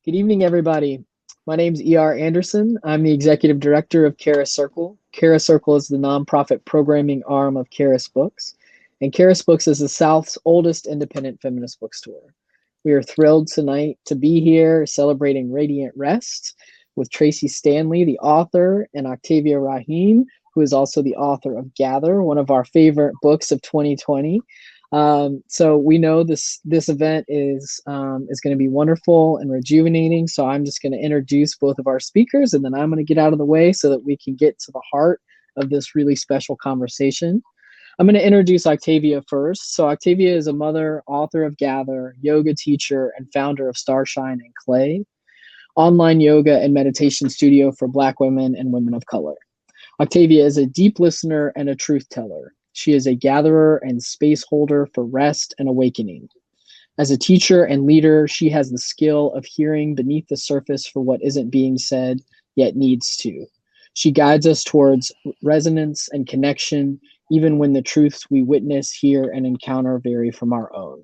Good evening, everybody. My name is E.R. Anderson. I'm the executive director of Karis Circle. Karis Circle is the nonprofit programming arm of Karis Books, and Karis Books is the South's oldest independent feminist bookstore. We are thrilled tonight to be here celebrating Radiant Rest with Tracee Stanley, the author, and Octavia Raheem, who is also the author of Gather, one of our favorite books of 2020. So we know this event is going to be wonderful and rejuvenating. So I'm just going to introduce both of our speakers, and then I'm going to get out of the way so that we can get to the heart of this really special conversation. I'm going to introduce Octavia first. So Octavia is a mother, author of Gather, yoga teacher, and founder of Starshine and Clay, online yoga and meditation studio for Black women and women of color. Octavia is a deep listener and a truth teller. She is a gatherer and space holder for rest and awakening. As a teacher and leader, she has the skill of hearing beneath the surface for what isn't being said, yet needs to. She guides us towards resonance and connection, even when the truths we witness, hear, and encounter vary from our own.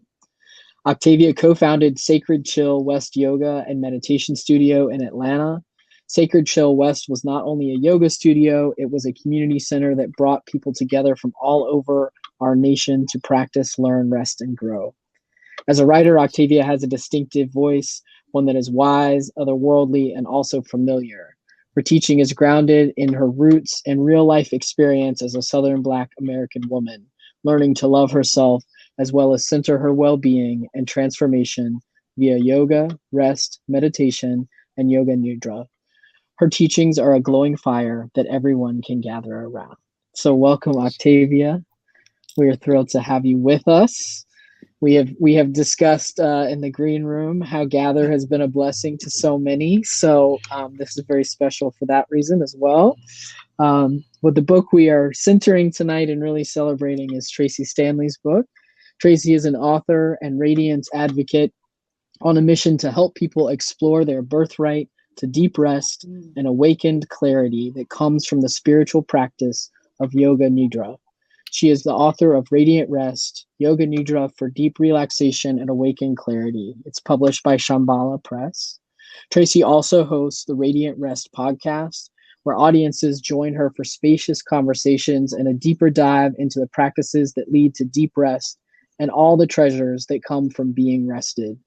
Octavia co-founded Sacred Chill West Yoga and Meditation Studio in Atlanta. Sacred Chill West was not only a yoga studio, it was a community center that brought people together from all over our nation to practice, learn, rest, and grow. As a writer, Octavia has a distinctive voice, one that is wise, otherworldly, and also familiar. Her teaching is grounded in her roots and real-life experience as a Southern Black American woman, learning to love herself as well as center her well-being and transformation via yoga, rest, meditation, and yoga nidra. Her teachings are a glowing fire that everyone can gather around. So welcome, Octavia. We are thrilled to have you with us. We have discussed in the green room how Gather has been a blessing to so many. So this is very special for that reason as well. But the book we are centering tonight and really celebrating is Tracee Stanley's book. Tracee is an author and radiance advocate on a mission to help people explore their birthright to deep rest and awakened clarity that comes from the spiritual practice of Yoga Nidra. She is the author of Radiant Rest, Yoga Nidra for Deep Relaxation and Awakened Clarity. It's published by Shambhala Press. Tracee also hosts the Radiant Rest podcast, where audiences join her for spacious conversations and a deeper dive into the practices that lead to deep rest and all the treasures that come from being rested.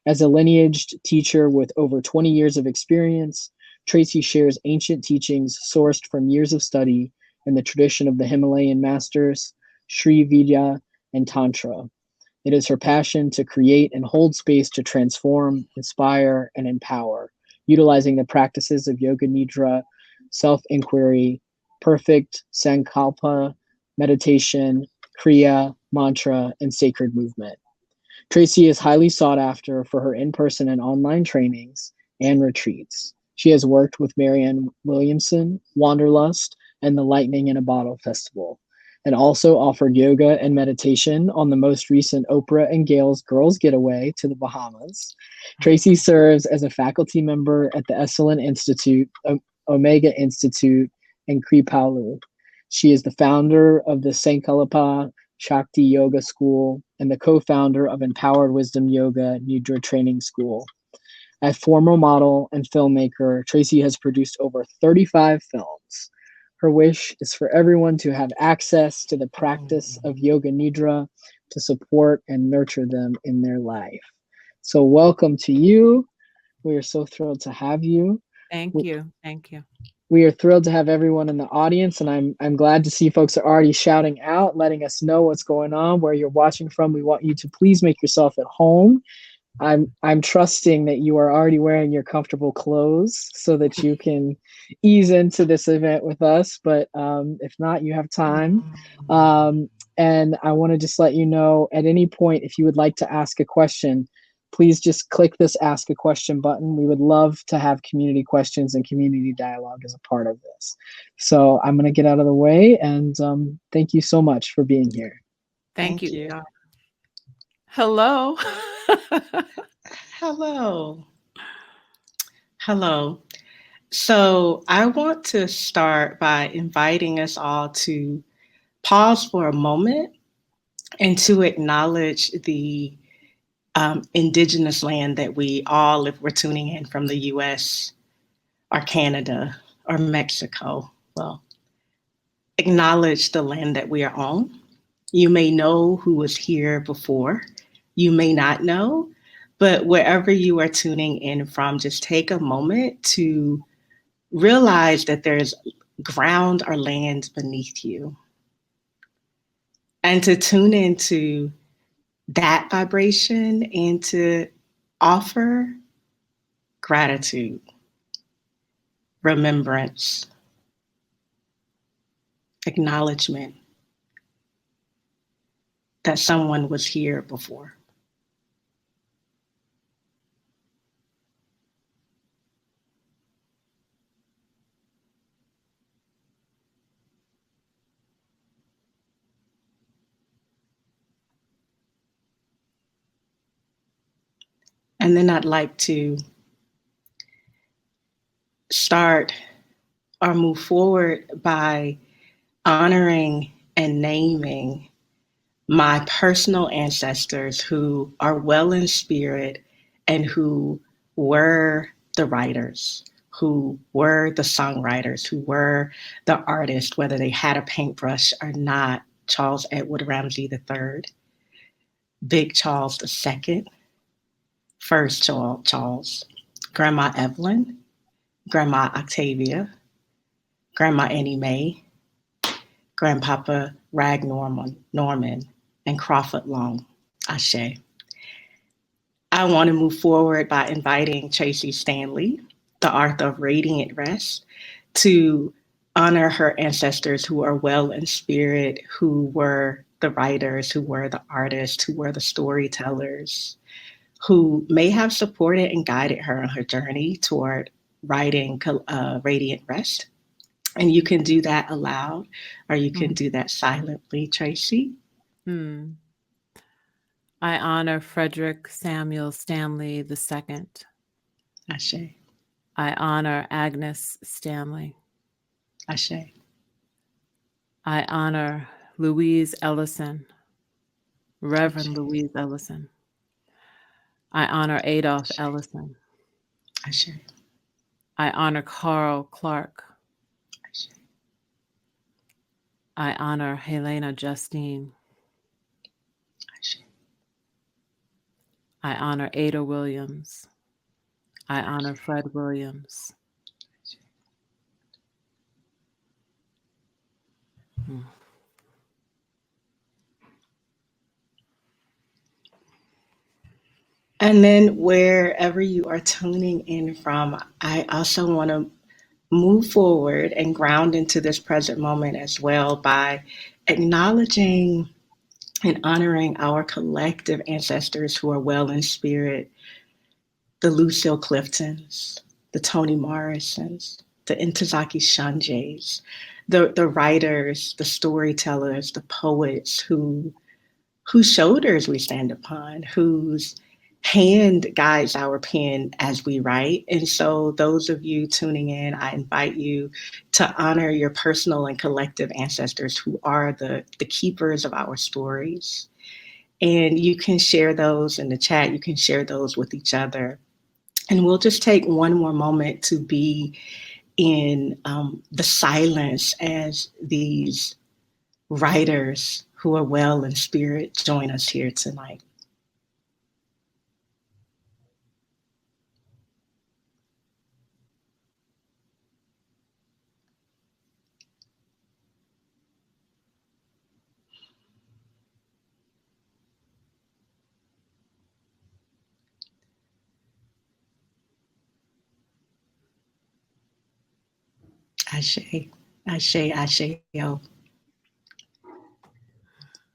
As a lineaged teacher with over 20 years of experience, Tracee shares ancient teachings sourced from years of study in the tradition of the Himalayan masters, Sri Vidya, and Tantra. It is her passion to create and hold space to transform, inspire, and empower, utilizing the practices of Yoga Nidra, self-inquiry, perfect sankalpa, meditation, kriya, mantra, and sacred movement. Tracee is highly sought after for her in-person and online trainings and retreats. She has worked with Marianne Williamson, Wanderlust, and the Lightning in a Bottle Festival, and also offered yoga and meditation on the most recent Oprah and Gail's Girls Getaway to the Bahamas. Tracee serves as a faculty member at the Esalen Institute, Omega Institute, and Kripalu. She is the founder of the Sankalpa Shakti Yoga School and the co-founder of Empowered Wisdom Yoga Nidra Training School. As former model and filmmaker, Tracee has produced over 35 films. Her wish is for everyone to have access to the practice of Yoga Nidra to support and nurture them in their life. So welcome to you. We are so thrilled to have you. Thank you. Thank you. We are thrilled to have everyone in the audience, and I'm glad to see folks are already shouting out, letting us know what's going on, where you're watching from. We want you to please make yourself at home. I'm trusting that you are already wearing your comfortable clothes so that you can ease into this event with us. But if not, you have time. And I want to just let you know at any point, if you would like to ask a question, please just click this Ask a Question button. We would love to have community questions and community dialogue as a part of this. So I'm going to get out of the way, and thank you so much for being here. Thank you. Hello. Hello. Hello. So I want to start by inviting us all to pause for a moment and to acknowledge the indigenous land that we all, if we're tuning in from the US or Canada or Mexico, well, acknowledge the land that we are on. You may know who was here before. You may not know, but wherever you are tuning in from, just take a moment to realize that there's ground or land beneath you. And to tune into that vibration and to offer gratitude, remembrance, acknowledgement that someone was here before. And then I'd like to start or move forward by honoring and naming my personal ancestors who are well in spirit and who were the writers, who were the songwriters, who were the artists, whether they had a paintbrush or not. Charles Edward Ramsay III, Big Charles II, First Charles, Grandma Evelyn, Grandma Octavia, Grandma Annie Mae, Grandpapa Rag Norman, and Crawford Long. Ashe. I want to move forward by inviting Tracee Stanley, the author of Radiant Rest, to honor her ancestors who are well in spirit, who were the writers, who were the artists, who were the storytellers, who may have supported and guided her on her journey toward writing Radiant Rest. And you can do that aloud, or you can do that silently, Tracee. I honor Frederick Samuel Stanley II. Ashe. I honor Agnes Stanley. Ashe. I honor Louise Ellison, Reverend Ashe. Louise Ellison. I honor Adolph Ashe. Ellison. Ashe. I honor Carl Clark. Ashe. I honor Helena Justine. Ashe. I honor Ada Williams. I honor Fred Williams. And then wherever you are tuning in from, I also want to move forward and ground into this present moment as well by acknowledging and honoring our collective ancestors who are well in spirit, the Lucille Cliftons, the Toni Morrisons, the Ntozake Shanjays, the writers, the storytellers, the poets whose shoulders we stand upon, whose hand guides our pen as we write. And so those of you tuning in, I invite you to honor your personal and collective ancestors who are the keepers of our stories. And you can share those in the chat. You can share those with each other. And we'll just take one more moment to be in the silence as these writers who are well in spirit join us here tonight. Ashe, Ashe, Ashe, yo.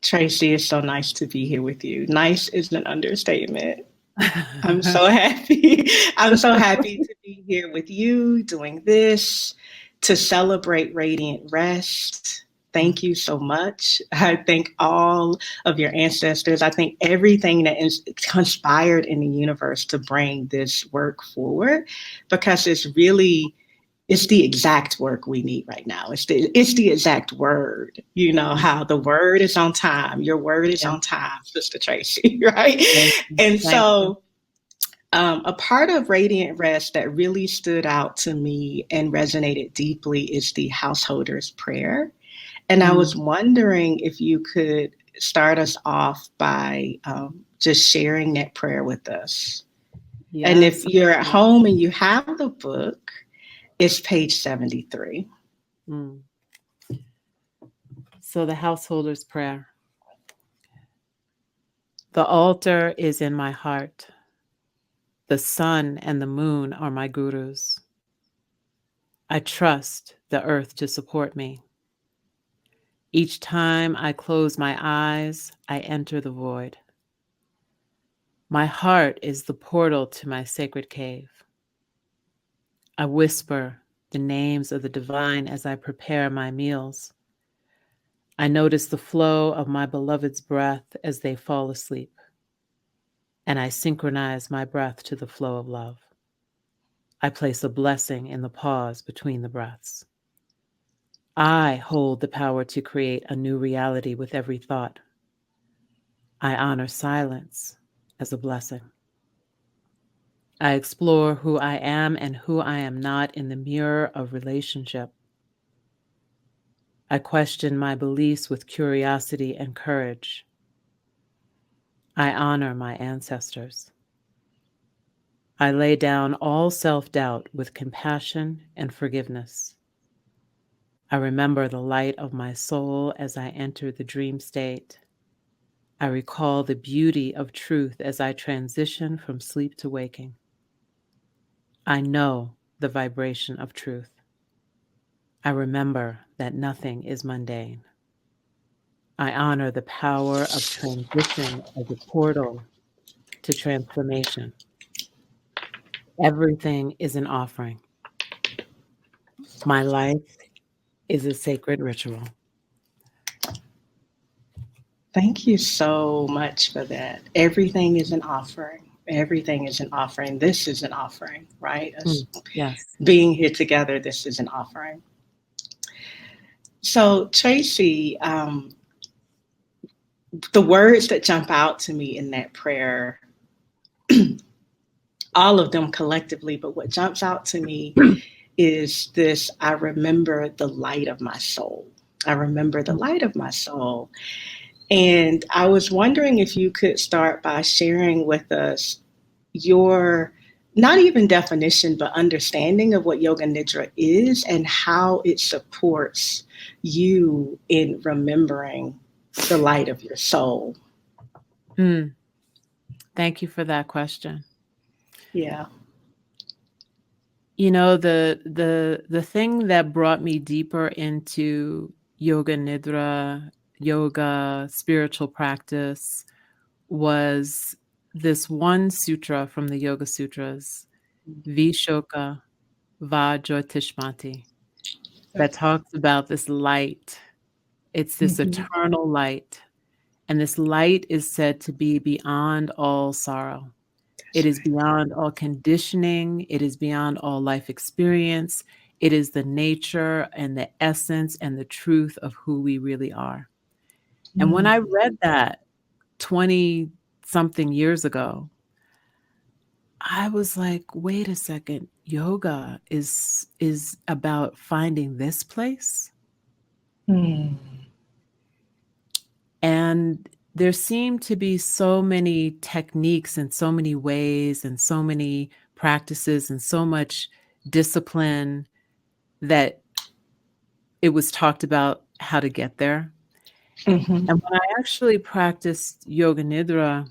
Tracee, it's so nice to be here with you. Nice is an understatement. I'm so happy. I'm so happy to be here with you doing this to celebrate Radiant Rest. Thank you so much. I thank all of your ancestors. I think everything that is conspired in the universe to bring this work forward, because it's it's the exact work we need right now. It's the exact word, how the word is on time. Your word is on time, Sister Tracee, right? And so a part of Radiant Rest that really stood out to me and resonated deeply is the householder's prayer. And I was wondering if you could start us off by just sharing that prayer with us. Yes. And if you're at home and you have the book, it's page 73. So the householder's prayer. The altar is in my heart. The sun and the moon are my gurus. I trust the earth to support me. Each time I close my eyes, I enter the void. My heart is the portal to my sacred cave. I whisper the names of the divine as I prepare my meals. I notice the flow of my beloved's breath as they fall asleep, and I synchronize my breath to the flow of love. I place a blessing in the pause between the breaths. I hold the power to create a new reality with every thought. I honor silence as a blessing. I explore who I am and who I am not in the mirror of relationship. I question my beliefs with curiosity and courage. I honor my ancestors. I lay down all self-doubt with compassion and forgiveness. I remember the light of my soul as I enter the dream state. I recall the beauty of truth as I transition from sleep to waking. I know the vibration of truth. I remember that nothing is mundane. I honor the power of transition as a portal to transformation. Everything is an offering. My life is a sacred ritual. Thank you so much for that. Everything is an offering. Everything is an offering. This is an offering, right? Yes. Being here together, this is an offering. So, Tracee, the words that jump out to me in that prayer, all of them collectively, but what jumps out to me is this: I remember the light of my soul. I remember the light of my soul. And I was wondering if you could start by sharing with us your, not even definition, but understanding of what Yoga Nidra is and how it supports you in remembering the light of your soul. Thank you for that question. Yeah. You know, the thing that brought me deeper into Yoga Nidra, yoga, spiritual practice, was this one sutra from the Yoga Sutras, Vishoka Vajotishmati, that talks about this light. It's this eternal light. And this light is said to be beyond all sorrow. It is beyond all conditioning. It is beyond all life experience. It is the nature and the essence and the truth of who we really are. And when I read that 20 something years ago, I was like, wait a second, yoga is about finding this place. And there seem to be so many techniques and so many ways and so many practices and so much discipline that it was talked about how to get there. And when I actually practiced Yoga Nidra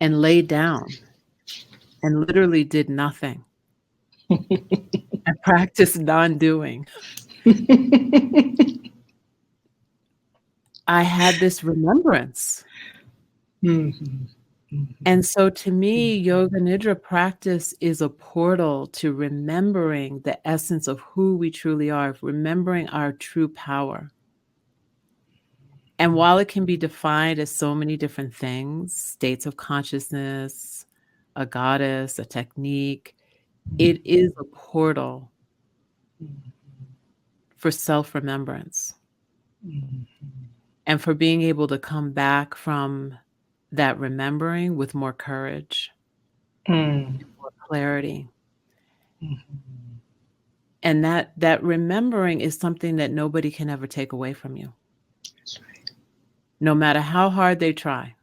and laid down and literally did nothing, I practiced non-doing. I had this remembrance. And so to me, Yoga Nidra practice is a portal to remembering the essence of who we truly are, remembering our true power. And while it can be defined as so many different things, states of consciousness, a goddess, a technique, it is a portal for self-remembrance, and for being able to come back from that remembering with more courage, more clarity. And that remembering is something that nobody can ever take away from you. That's right. No matter how hard they try,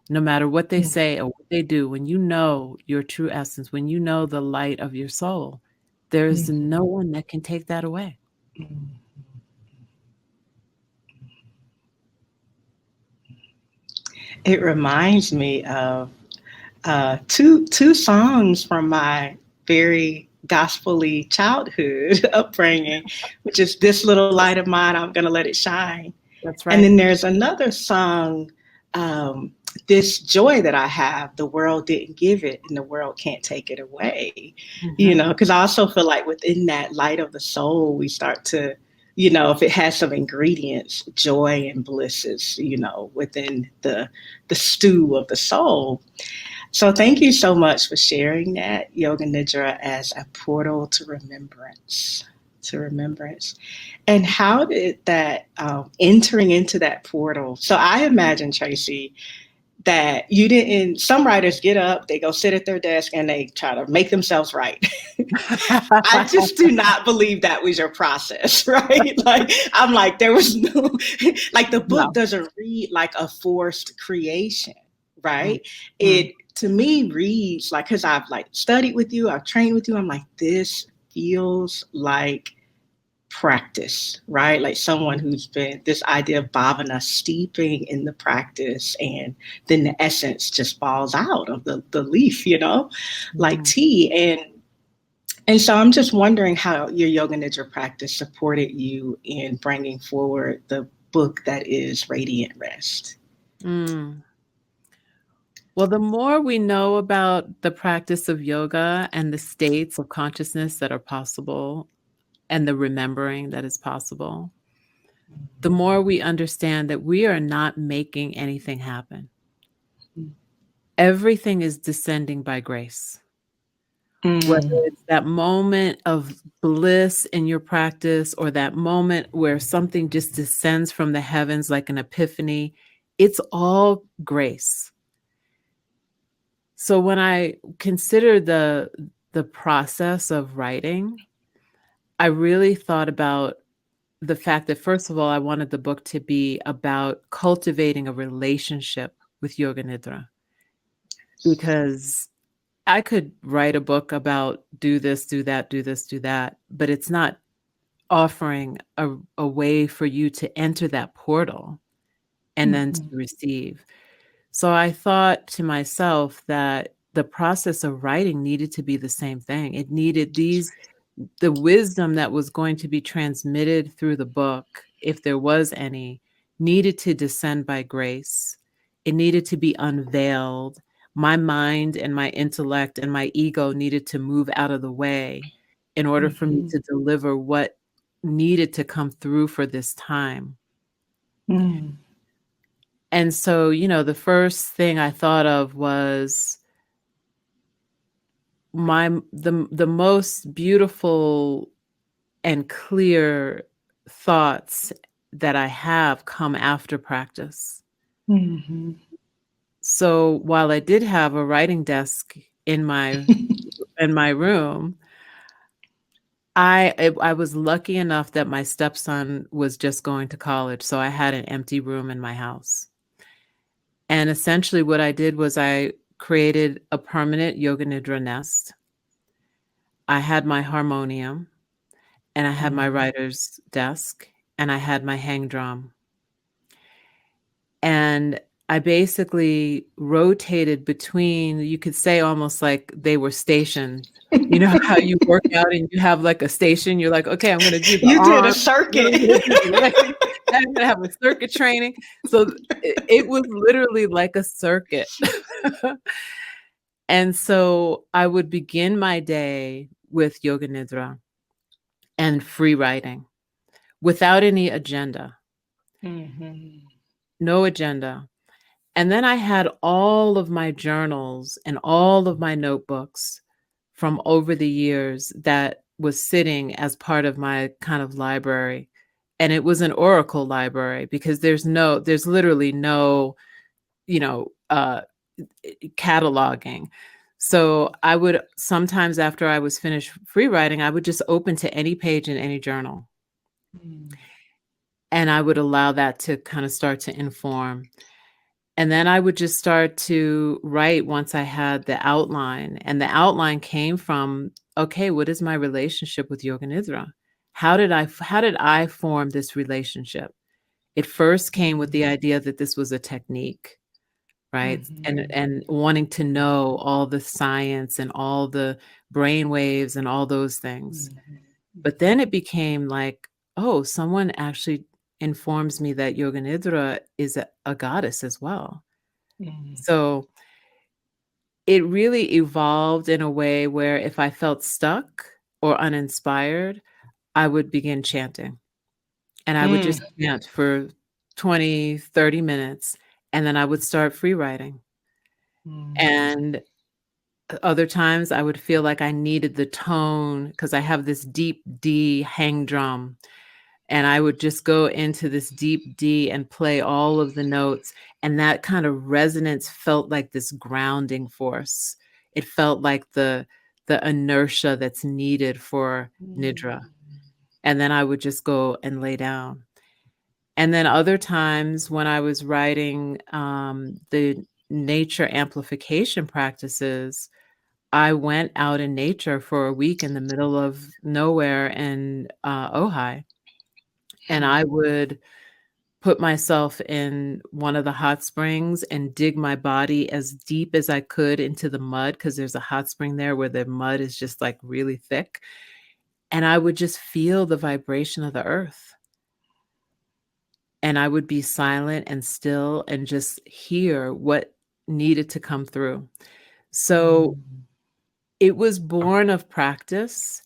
no matter what they say or what they do, when you know your true essence, when you know the light of your soul, there's no one that can take that away. It reminds me of two songs from my very gospel-y childhood upbringing, which is "This Little Light of Mine, I'm Gonna Let It Shine." That's right. And then there's another song, "This Joy That I Have, the world didn't give it and the world can't take it away." You know, because I also feel like within that light of the soul, we start to, you know, if it has some ingredients, joy and bliss is, you know, within the stew of the soul. So thank you so much for sharing that, Yoga Nidra, as a portal to remembrance. To remembrance. And how did that entering into that portal? So I imagine, Tracee, that you didn't, some writers get up, they go sit at their desk and they try to make themselves right. I just do not believe that was your process, right? Like, I'm like, there was no, like the book doesn't read like a forced creation, right? It, to me, reads like, because I've like studied with you, I've trained with you, I'm like, this feels like practice, right? Like someone who's been this idea of bhavana, steeping in the practice, and then the essence just falls out of the leaf, you know, like tea. And so I'm just wondering how your Yoga Nidra practice supported you in bringing forward the book that is Radiant Rest. Well, the more we know about the practice of yoga and the states of consciousness that are possible and the remembering that is possible, the more we understand that we are not making anything happen. Everything is descending by grace. Whether it's that moment of bliss in your practice or that moment where something just descends from the heavens like an epiphany, it's all grace. So when I consider the process of writing, I really thought about the fact that, first of all, I wanted the book to be about cultivating a relationship with Yoga Nidra, because I could write a book about do this, do that, do this, do that, but it's not offering a way for you to enter that portal and then to receive. So I thought to myself that the process of writing needed to be the same thing. It needed the wisdom that was going to be transmitted through the book, if there was any, needed to descend by grace. It needed to be unveiled. My mind and my intellect and my ego needed to move out of the way in order for me to deliver what needed to come through for this time. And so, you know, the first thing I thought of was the most beautiful and clear thoughts that I have come after practice. So while I did have a writing desk in my room, I was lucky enough that my stepson was just going to college, so I had an empty room in my house. And essentially what I did was I created a permanent Yoga Nidra nest. I had my harmonium, and I had my writer's desk, and I had my hang drum. And I basically rotated between, you could say almost like they were stationed. You know how you work out and you have like a station? You're like, okay, I'm going to do the You arm, did a circuit. I'm going to have a circuit training. So it was literally like a circuit. And so I would begin my day with Yoga Nidra and free writing without any agenda. No agenda. And then I had all of my journals and all of my notebooks from over the years that was sitting as part of my kind of library. And it was an oracle library because there's literally no, cataloging. So I would sometimes, after I was finished free writing, I would just open to any page in any journal. And I would allow that to kind of start to inform. And then I would just start to write once I had the outline. And the outline came from, okay, what is my relationship with Yoga Nidra? How did I form this relationship? It first came with the idea that this was a technique, right? And wanting to know all the science and all the brain waves and all those things. But then it became like, oh, someone actually informs me that Yoga Nidra is a goddess as well. So it really evolved in a way where if I felt stuck or uninspired, I would begin chanting. And I would just chant for 20, 30 minutes, and then I would start free writing. And other times I would feel like I needed the tone because I have this deep D hang drum. And I would just go into this deep D and play all of the notes. And that kind of resonance felt like this grounding force. It felt like the inertia that's needed for Nidra. And then I would just go and lay down. And then other times when I was writing the nature amplification practices, I went out in nature for a week in the middle of nowhere in Ojai. And I would put myself in one of the hot springs and dig my body as deep as I could into the mud, because there's a hot spring there where the mud is just like really thick. And I would just feel the vibration of the earth. And I would be silent and still and just hear what needed to come through. So it was born of practice.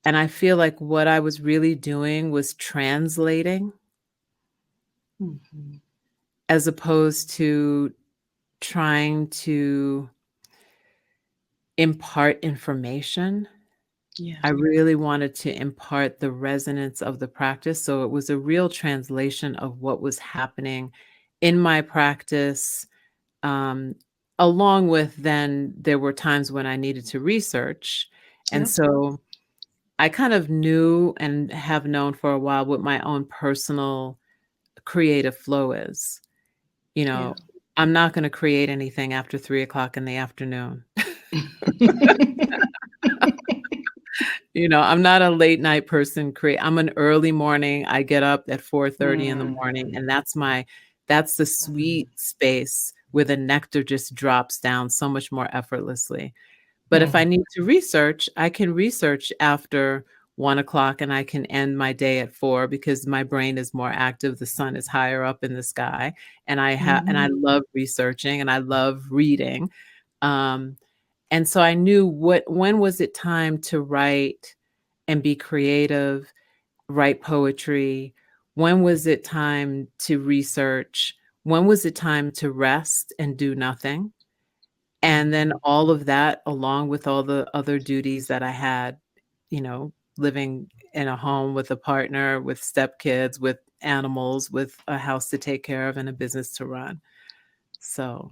And I feel like what I was really doing was translating as opposed to trying to impart information. I really wanted to impart the resonance of the practice. So it was a real translation of what was happening in my practice. Along with then there were times when I needed to research. And so I kind of knew and have known for a while what my own personal creative flow is. I'm not going to create anything after 3:00 in the afternoon. I'm not a late night person. I'm an early morning. I get up at 4:30 in the morning, and that's the sweet space where the nectar just drops down so much more effortlessly. But if I need to research, I can research after 1:00 and I can end my day at 4 because my brain is more active. The sun is higher up in the sky, and I love researching and I love reading. And so I knew when was it time to write and be creative, write poetry? When was it time to research? When was it time to rest and do nothing? And then all of that, along with all the other duties that I had, living in a home with a partner, with stepkids, with animals, with a house to take care of and a business to run. So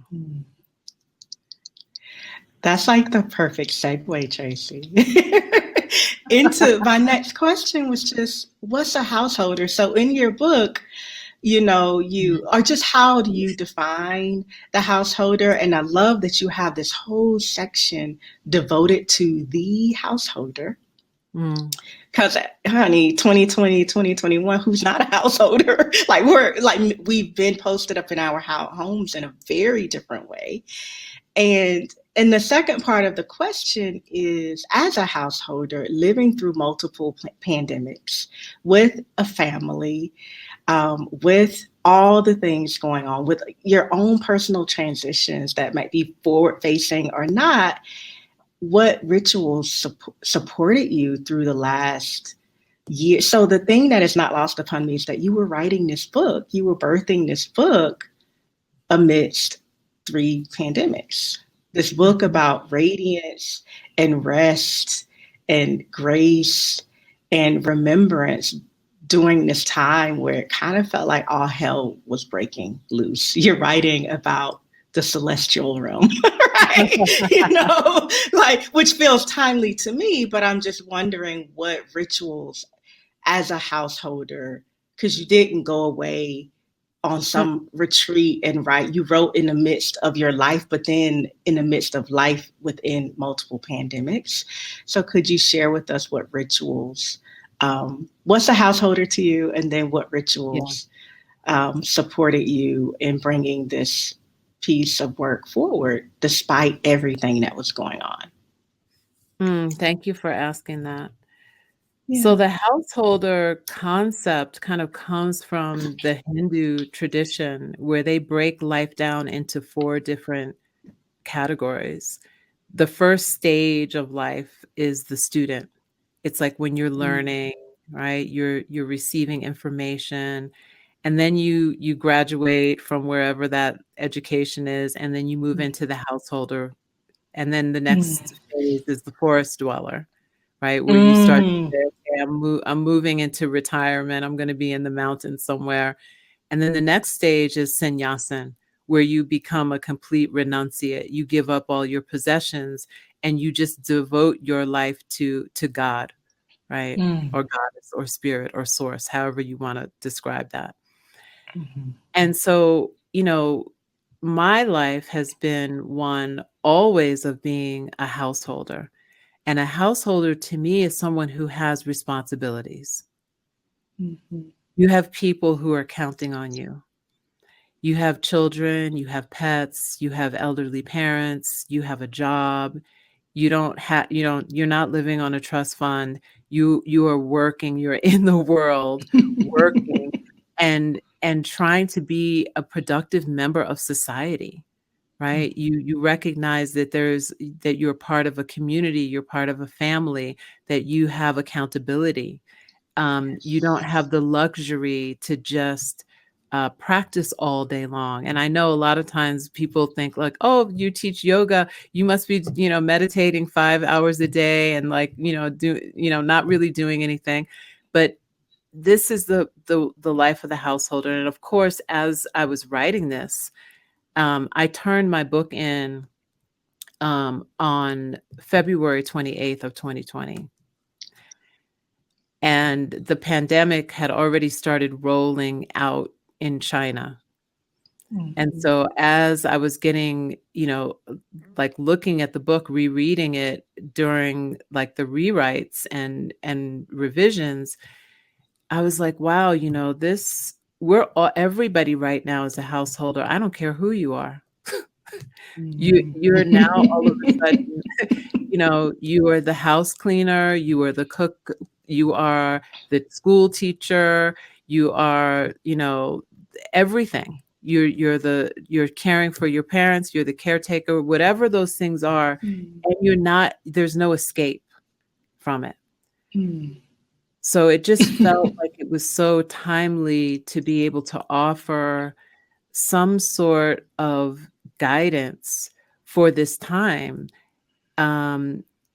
that's like the perfect segue, Tracee. Into my next question was just, what's a householder? So in your book, or just how do you define the householder? And I love that you have this whole section devoted to the householder. Because, honey, 2020, 2021, who's not a householder? We've been posted up in our homes in a very different way. And the second part of the question is, as a householder living through multiple pandemics with a family, with all the things going on, with your own personal transitions that might be forward facing or not, what rituals supported you through the last year? So the thing that is not lost upon me is that you were writing this book, you were birthing this book amidst 3 pandemics. This book about radiance and rest and grace and remembrance during this time where it kind of felt like all hell was breaking loose. You're writing about the celestial realm, right? Like, which feels timely to me, but I'm just wondering what rituals as a householder, because you didn't go away on some retreat and write. You wrote in the midst of your life, but then in the midst of life within multiple pandemics. So could you share with us what rituals, what's a householder to you, and then what rituals supported you in bringing this piece of work forward despite everything that was going on? Thank you for asking that. Yeah. So the householder concept kind of comes from the Hindu tradition, where they break life down into 4 different categories. The first stage of life is the student. It's like when you're learning, right? You're receiving information, and then you graduate from wherever that education is, and then you move into the householder. And then the next phase is the forest dweller, right? Where you start to say, okay, I'm moving into retirement. I'm going to be in the mountains somewhere. And then the next stage is sannyasin, where you become a complete renunciate. You give up all your possessions and you just devote your life to God, right? Or goddess or spirit or source, however you want to describe that. And so, my life has been one always of being a householder. And a householder to me is someone who has responsibilities. You have people who are counting on you. You have children, you have pets, you have elderly parents, you have a job. You're not living on a trust fund. You are working, you're in the world working and trying to be a productive member of society. Right? You recognize that that you're part of a community, you're part of a family, that you have accountability. You don't have the luxury to just practice all day long. And I know a lot of times people think like, oh, you teach yoga, you must be, meditating 5 hours a day and like, not really doing anything. But this is the life of the householder. And of course, as I was writing this, I turned my book in on February 28th of 2020. And the pandemic had already started rolling out in China. And so as I was getting, like looking at the book, rereading it during like the rewrites and revisions, I was like, wow, everybody right now is a householder. I don't care who you are. You're now all of a sudden, you are the house cleaner, you are the cook, you are the school teacher, you are, everything. You're caring for your parents, you're the caretaker, whatever those things are, and there's no escape from it. So it just felt like it was so timely to be able to offer some sort of guidance for this time,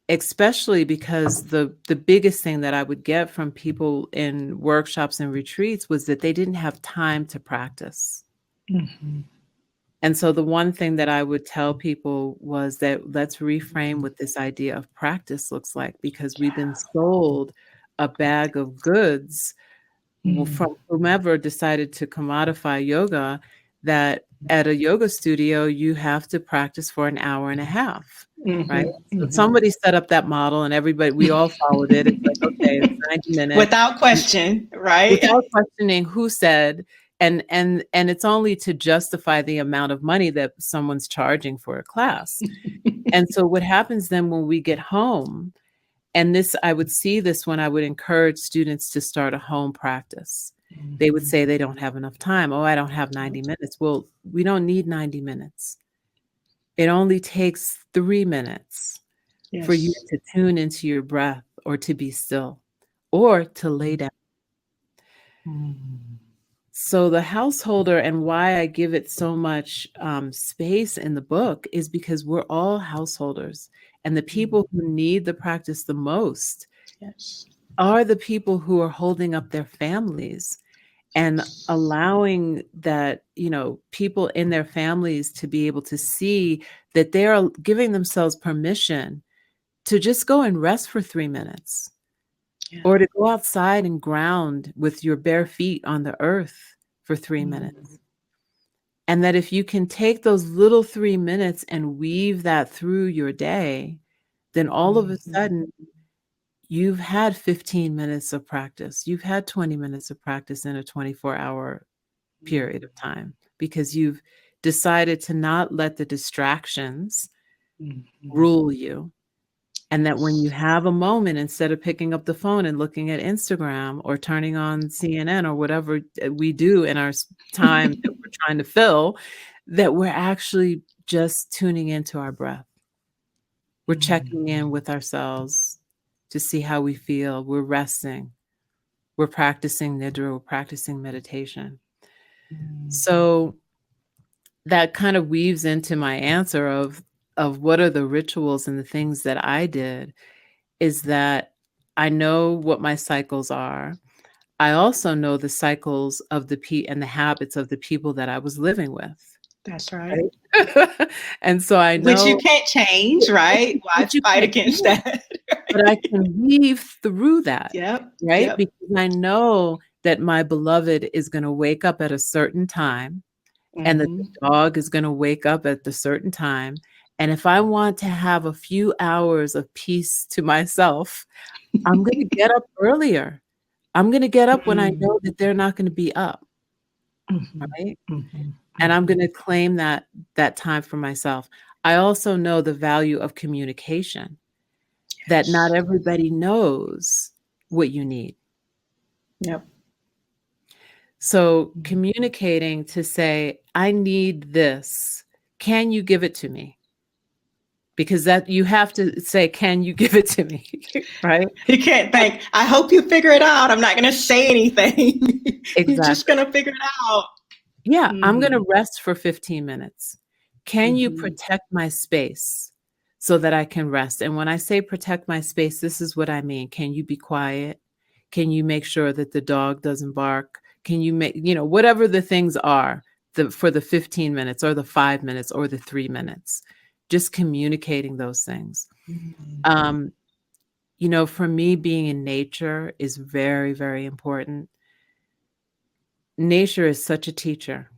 especially because the biggest thing that I would get from people in workshops and retreats was that they didn't have time to practice. And so the one thing that I would tell people was that let's reframe what this idea of practice looks like, because we've been sold a bag of goods from whomever decided to commodify yoga, that at a yoga studio, you have to practice for an hour and a half, right? So somebody set up that model and we all followed it. It's like, okay, it's 90 minutes. Without question, right? Without questioning who said, and it's only to justify the amount of money that someone's charging for a class. And so what happens then when we get home, and I would see this when I would encourage students to start a home practice. They would say they don't have enough time. Oh, I don't have 90 minutes. Well, we don't need 90 minutes. It only takes 3 minutes for you to tune into your breath, or to be still, or to lay down. So the householder, and why I give it so much space in the book, is because we're all householders. And the people who need the practice the most Yes. are the people who are holding up their families and allowing that, people in their families to be able to see that they are giving themselves permission to just go and rest for 3 minutes, or to go outside and ground with your bare feet on the earth for 3 minutes. And that if you can take those little 3 minutes and weave that through your day, then all of a sudden you've had 15 minutes of practice. You've had 20 minutes of practice in a 24-hour period of time, because you've decided to not let the distractions rule you. And that when you have a moment, instead of picking up the phone and looking at Instagram or turning on CNN or whatever we do in our time that we're trying to fill, that we're actually just tuning into our breath. We're checking in with ourselves to see how we feel. We're resting. We're practicing Nidra. We're practicing meditation. So that kind of weaves into my answer of what are the rituals and the things that I did, is that I know what my cycles are. I also know the cycles of and the habits of the people that I was living with. That's right. And so I know. Which you can't change, right? Why fight against that? But I can weave through that. Yep. Right? Yep. Because I know that my beloved is going to wake up at a certain time, and that the dog is going to wake up at a certain time. And if I want to have a few hours of peace to myself, I'm going to get up earlier. I'm going to get up when I know that they're not going to be up. Right? And I'm going to claim that time for myself. I also know the value of communication, that not everybody knows what you need. Yep. So communicating to say, I need this. Can you give it to me? Because that you have to say, can you give it to me? Right? You can't think, I hope you figure it out. I'm not going to say anything. Exactly. You're just going to figure it out. Yeah, I'm going to rest for 15 minutes. Can you protect my space so that I can rest? And when I say protect my space, this is what I mean. Can you be quiet? Can you make sure that the dog doesn't bark? Can you make, whatever the things are for the 15 minutes or the 5 minutes or the 3 minutes, just communicating those things. For me, being in nature is very, very important. Nature is such a teacher.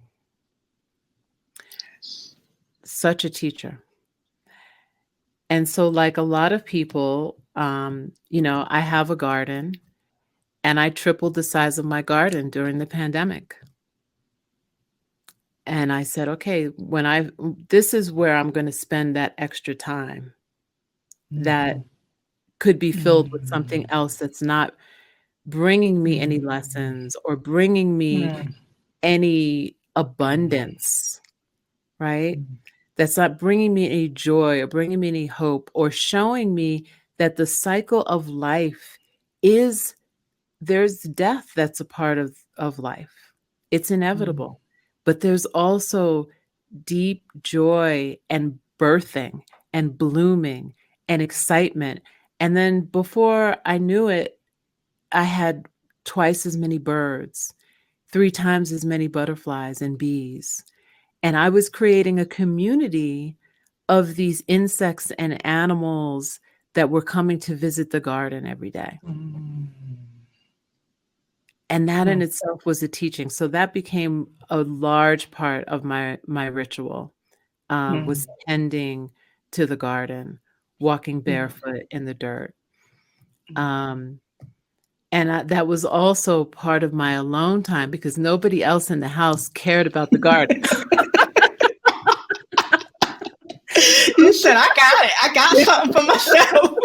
Such a teacher. And so, like a lot of people, I have a garden, and I tripled the size of my garden during the pandemic. And I said, okay, this is where I'm going to spend that extra time that could be filled with something else that's not bringing me any lessons or bringing me any abundance, right? That's not bringing me any joy or bringing me any hope or showing me that the cycle of life there's death that's a part of life. It's inevitable. But there's also deep joy and birthing and blooming and excitement. And then before I knew it, I had twice as many birds, 3 times as many butterflies and bees. And I was creating a community of these insects and animals that were coming to visit the garden every day. And that in itself was a teaching. So that became a large part of my ritual, was tending to the garden, walking barefoot in the dirt. And that was also part of my alone time, because nobody else in the house cared about the garden. You said, I got it. I got something for myself.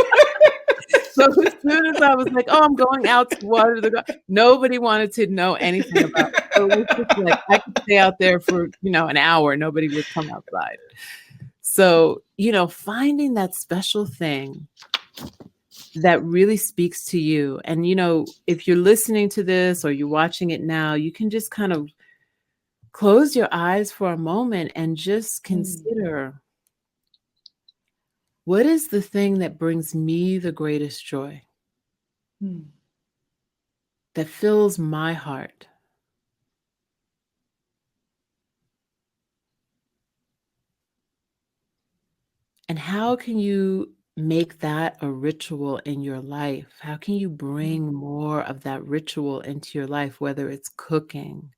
So as soon as I was like, oh, I'm going out to water the garden, nobody wanted to know anything about it. So it was just like, I could stay out there for, an hour. Nobody would come outside. So, finding that special thing that really speaks to you. And, if you're listening to this or you're watching it now, you can just kind of close your eyes for a moment and just consider, What is the thing that brings me the greatest joy, that fills my heart? And how can you make that a ritual in your life? How can you bring more of that ritual into your life, whether it's cooking,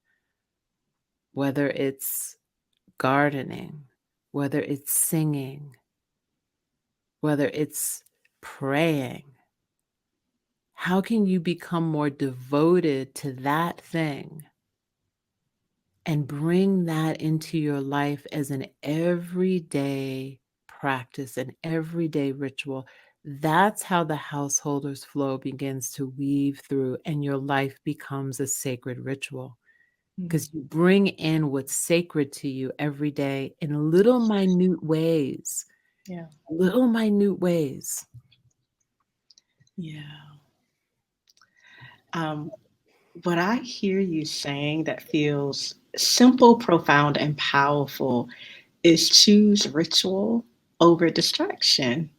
whether it's gardening, whether it's singing, whether it's praying? How can you become more devoted to that thing and bring that into your life as an everyday practice, an everyday ritual? That's how the householder's flow begins to weave through, and your life becomes a sacred ritual. Because you bring in what's sacred to you every day in little minute ways. Yeah. Little minute ways. Yeah. What I hear you saying that feels simple, profound, and powerful is choose ritual over distraction.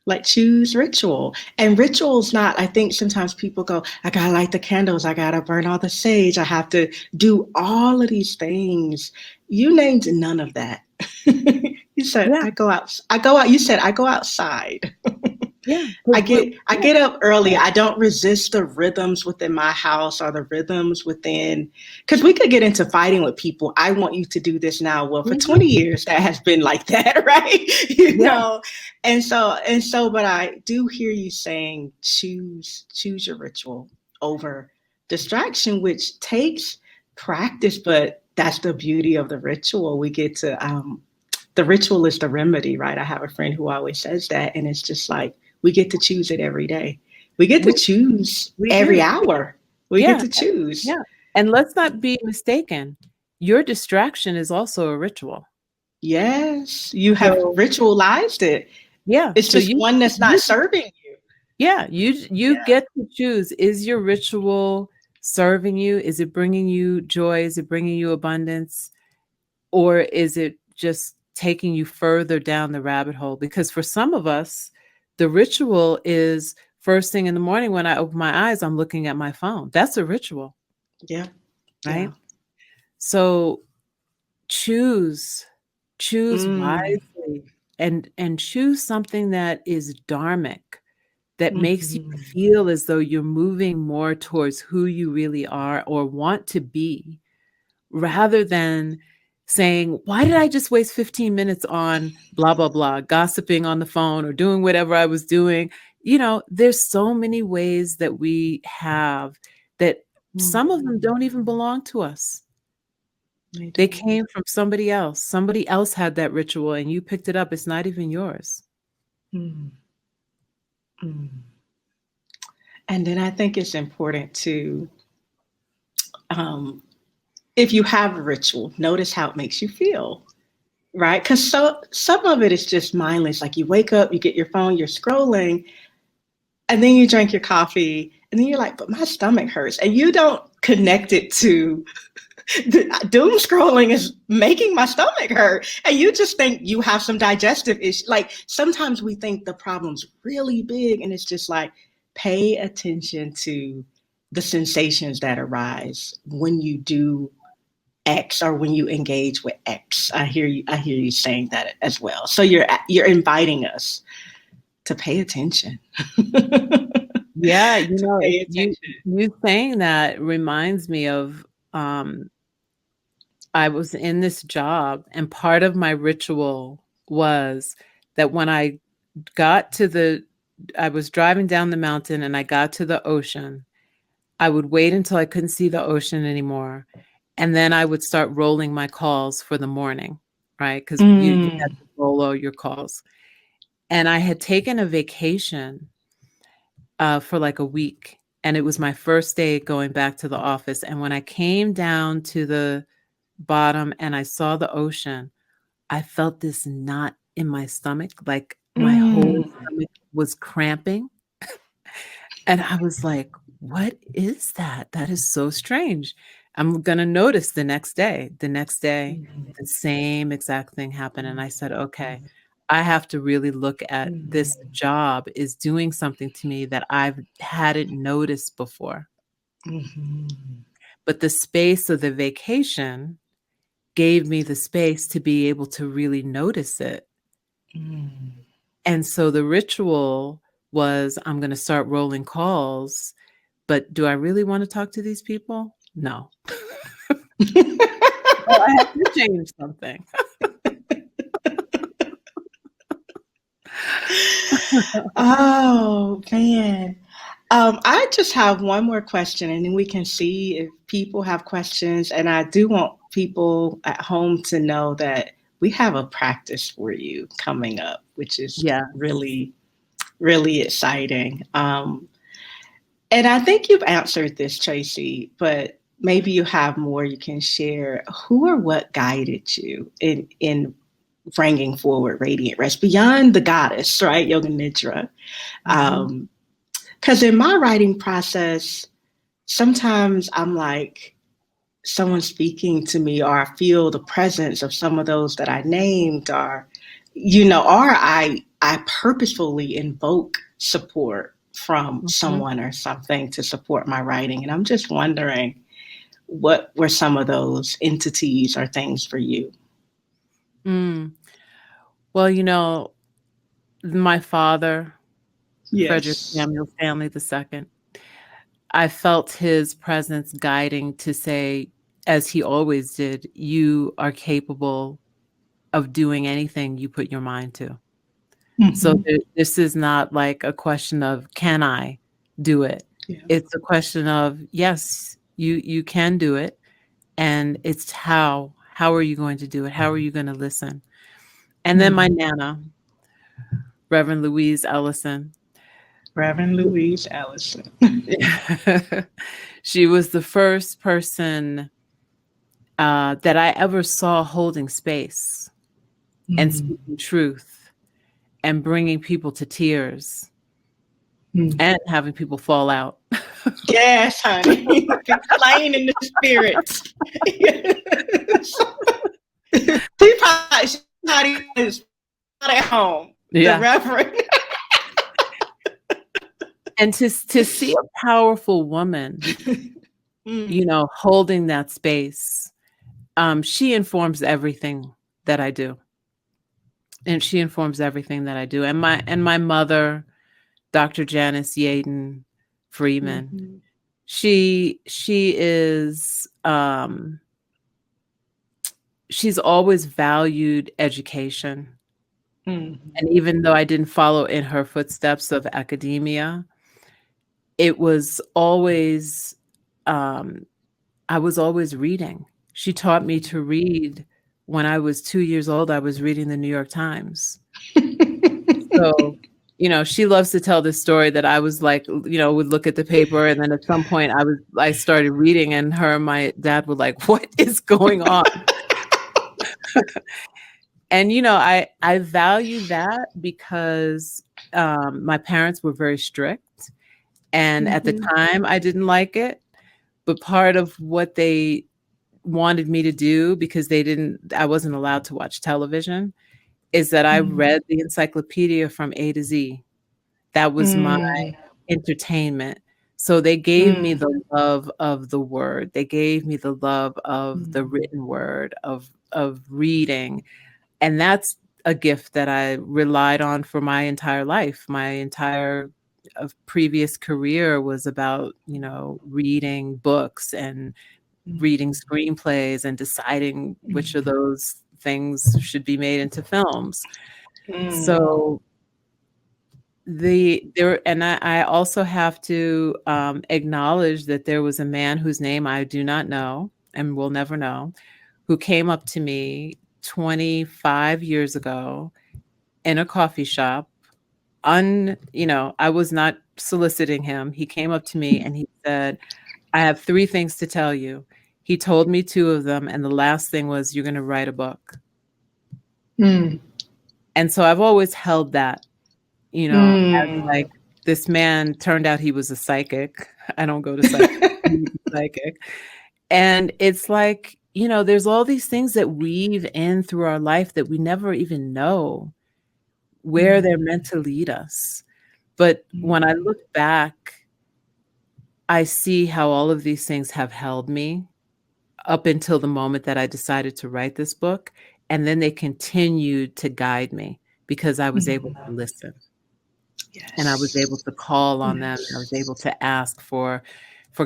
Like choose ritual. And ritual's not, I think sometimes people go, I gotta light the candles, I gotta burn all the sage, I have to do all of these things. You named none of that. You said, Yeah. I go out, you said, I go outside. Yeah. I get up early. I don't resist the rhythms within my house or the rhythms within, because we could get into fighting with people. I want you to do this now. Well, for 20 years that has been like that, right? You know, and so, but I do hear you saying choose your ritual over distraction, which takes practice, but that's the beauty of the ritual. We get to the ritual is the remedy, right? I have a friend who always says that, and it's just like we get to choose it every day. We get to choose every hour. We get to choose. Yeah. And let's not be mistaken. Your distraction is also a ritual. Yes. You have ritualized it. Yeah. It's just one that's not serving you. Yeah. You get to choose. Is your ritual serving you? Is it bringing you joy? Is it bringing you abundance? Or is it just taking you further down the rabbit hole? Because for some of us, the ritual is first thing in the morning when I open my eyes, I'm looking at my phone. That's a ritual. Yeah. Right. Yeah. So choose wisely and choose something that is dharmic, that makes you feel as though you're moving more towards who you really are or want to be, rather than saying, why did I just waste 15 minutes on blah, blah, blah, gossiping on the phone or doing whatever I was doing? You know, there's so many ways that we have that some of them don't even belong to us. They came from somebody else. Somebody else had that ritual and you picked it up. It's not even yours. And then I think it's important to, if you have a ritual, notice how it makes you feel, right? Because some of it is just mindless. Like you wake up, you get your phone, you're scrolling, and then you drink your coffee, and then you're like, but my stomach hurts. And you don't connect it to doom scrolling is making my stomach hurt. And you just think you have some digestive issue. Like sometimes we think the problem's really big, and it's just like, pay attention to the sensations that arise when you do X or when you engage with X. I hear you saying that as well. So you're inviting us to pay attention. Yeah, you know, you saying that reminds me of I was in this job, and part of my ritual was that when I was driving down the mountain and I got to the ocean, I would wait until I couldn't see the ocean anymore. And then I would start rolling my calls for the morning, right? Because you have to roll all your calls. And I had taken a vacation for like a week. And it was my first day going back to the office. And when I came down to the bottom and I saw the ocean, I felt this knot in my stomach, like my whole stomach was cramping. And I was like, what is that? That is so strange. I'm going to notice the next day. The next day, the same exact thing happened. And I said, okay, I have to really look at this job is doing something to me that I hadn't noticed before. But the space of the vacation gave me the space to be able to really notice it. And so the ritual was, I'm going to start rolling calls, but do I really want to talk to these people? No. Well, I have to change something. Oh, man. I just have one more question, and then we can see if people have questions. And I do want people at home to know that we have a practice for you coming up, which is really, really exciting. And I think you've answered this, Tracee, but maybe you have more you can share. Who or what guided you in bringing forward radiant rest beyond the goddess, right? Yoga Nidra. Because in my writing process, sometimes I'm like, someone speaking to me, or I feel the presence of some of those that I named, or, or I purposefully invoke support from someone or something to support my writing. And I'm just wondering, what were some of those entities or things for you? Well, my father, Frederick Yes. Samuel Stanley II, I felt his presence guiding to say, as he always did, you are capable of doing anything you put your mind to. So this is not like a question of, can I do it? It's a question of, yes, you can do it. And it's how are you going to do it? How are you going to listen? And then my Nana, Reverend Louise Ellison. She was the first person that I ever saw holding space and speaking truth and bringing people to tears and having people fall out. Yes, honey. Playing in the spirits. She's not even at home. Yeah. The Reverend. And to see a powerful woman, holding that space, she informs everything that I do. And she informs everything that I do. And my mother, Dr. Janice Yaden Freeman, she is she's always valued education. And even though I didn't follow in her footsteps of academia, it was always I was always reading. She taught me to read. When I was 2 years old, I was reading the New York Times. So, she loves to tell this story that I was like, would look at the paper, and then at some point I started reading, and her and my dad were like, what is going on? And, I value that because my parents were very strict. And at the time, I didn't like it. But part of what they wanted me to do, because I wasn't allowed to watch television, is that I read the encyclopedia from A to Z. That was my entertainment. So they gave me the love of the word. They gave me the love of the written word, of reading. And that's a gift that I relied on for my entire life. My entire previous career was about, reading books and reading screenplays and deciding which of those things should be made into films. So I also have to acknowledge that there was a man whose name I do not know and will never know, who came up to me 25 years ago in a coffee shop. I was not soliciting him. He came up to me and he said, I have 3 things to tell you. He told me 2 of them. And the last thing was, you're going to write a book. And so I've always held that, as like, this man turned out he was a psychic. I don't go to psychic. And it's like, there's all these things that weave in through our life that we never even know where they're meant to lead us. But when I look back, I see how all of these things have held me up until the moment that I decided to write this book. And then they continued to guide me because I was able to listen. Yes. And I was able to call on them. I was able to ask for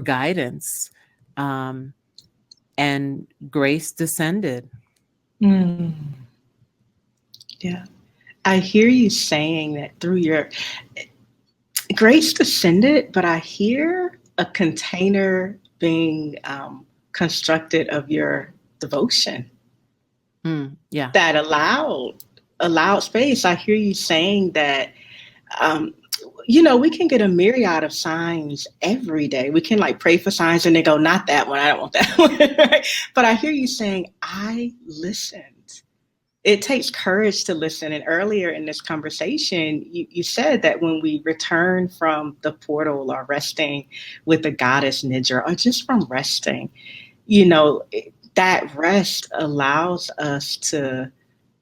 guidance. And grace descended. Yeah. I hear you saying that through your grace descended, but I hear a container being constructed of your devotion Yeah. that allowed space. I hear you saying that we can get a myriad of signs every day. We can like pray for signs and they go, not that one, I don't want that one. Right? But I hear you saying, I listened. It takes courage to listen. And earlier in this conversation, you said that when we return from the portal or resting with the goddess Nidra, or just from resting, that rest allows us to,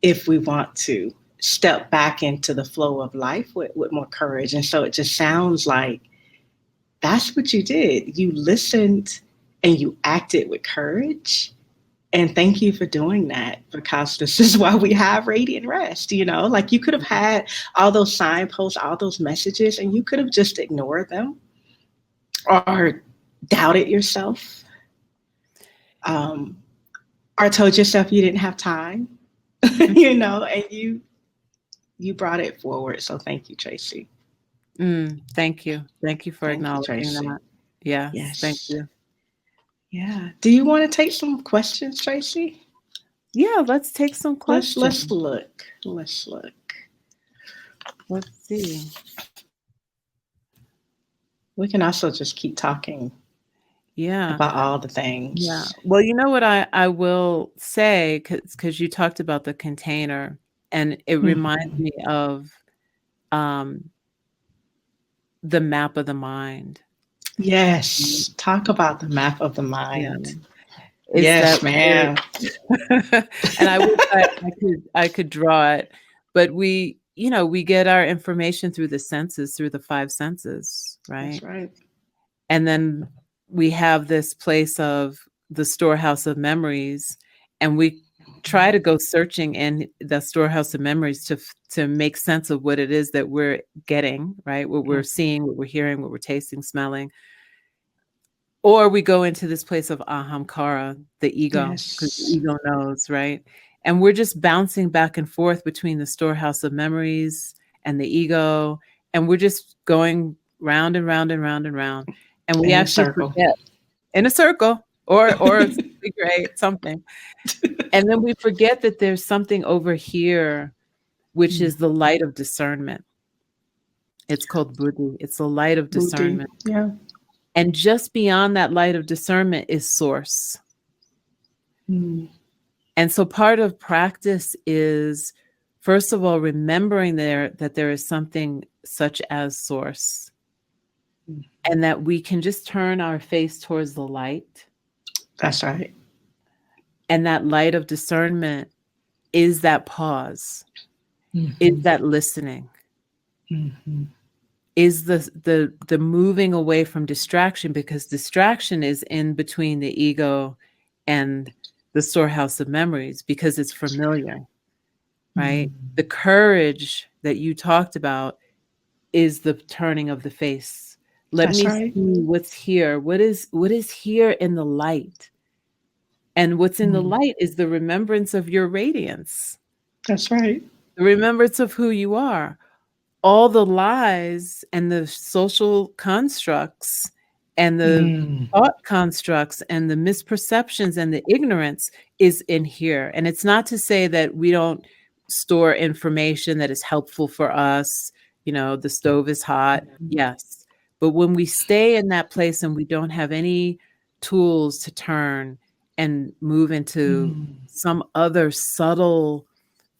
if we want to, step back into the flow of life with more courage. And so it just sounds like that's what you did. You listened and you acted with courage. And thank you for doing that, because this is why we have Radiant Rest. Like you could have had all those signposts, all those messages, and you could have just ignored them or doubted yourself, or told yourself you didn't have time, and you brought it forward. So thank you, Tracee. Thank you. Thank you for acknowledging that. Yes. Thank you. Yeah. Do you want to take some questions, Tracee? Yeah, let's take some questions. Let's look. Let's see. We can also just keep talking. Yeah. About all the things. Yeah. Well, you know what I will say, because you talked about the container, and it reminds me of the map of the mind. Yes. Talk about the map of the mind. Yeah. Yes, ma'am. And I wish I could draw it, but we get our information through the senses, through the 5 senses, right? That's right. And then we have this place of the storehouse of memories, and we try to go searching in the storehouse of memories to make sense of what it is that we're getting, right? What we're seeing, what we're hearing, what we're tasting, smelling. Or we go into this place of ahamkara, the ego, because the ego knows, right? And we're just bouncing back and forth between the storehouse of memories and the ego, and we're just going round and round and round and round. And we actually forget in a circle or figure eight, something. And then we forget that there's something over here, which is the light of discernment. It's called buddhi. It's the light of discernment. Yeah. And just beyond that light of discernment is source. And so part of practice is, first of all, remembering that there is something such as source. And that we can just turn our face towards the light. That's right. And that light of discernment is that pause, is that listening, is the moving away from distraction, because distraction is in between the ego and the storehouse of memories, because it's familiar, right? The courage that you talked about is the turning of the face. Let me see what's here. What is here in the light? And what's in the light is the remembrance of your radiance. That's right. The remembrance of who you are. All the lies and the social constructs and the thought constructs and the misperceptions and the ignorance is in here. And it's not to say that we don't store information that is helpful for us. The stove is hot. Yes. But when we stay in that place and we don't have any tools to turn and move into some other subtle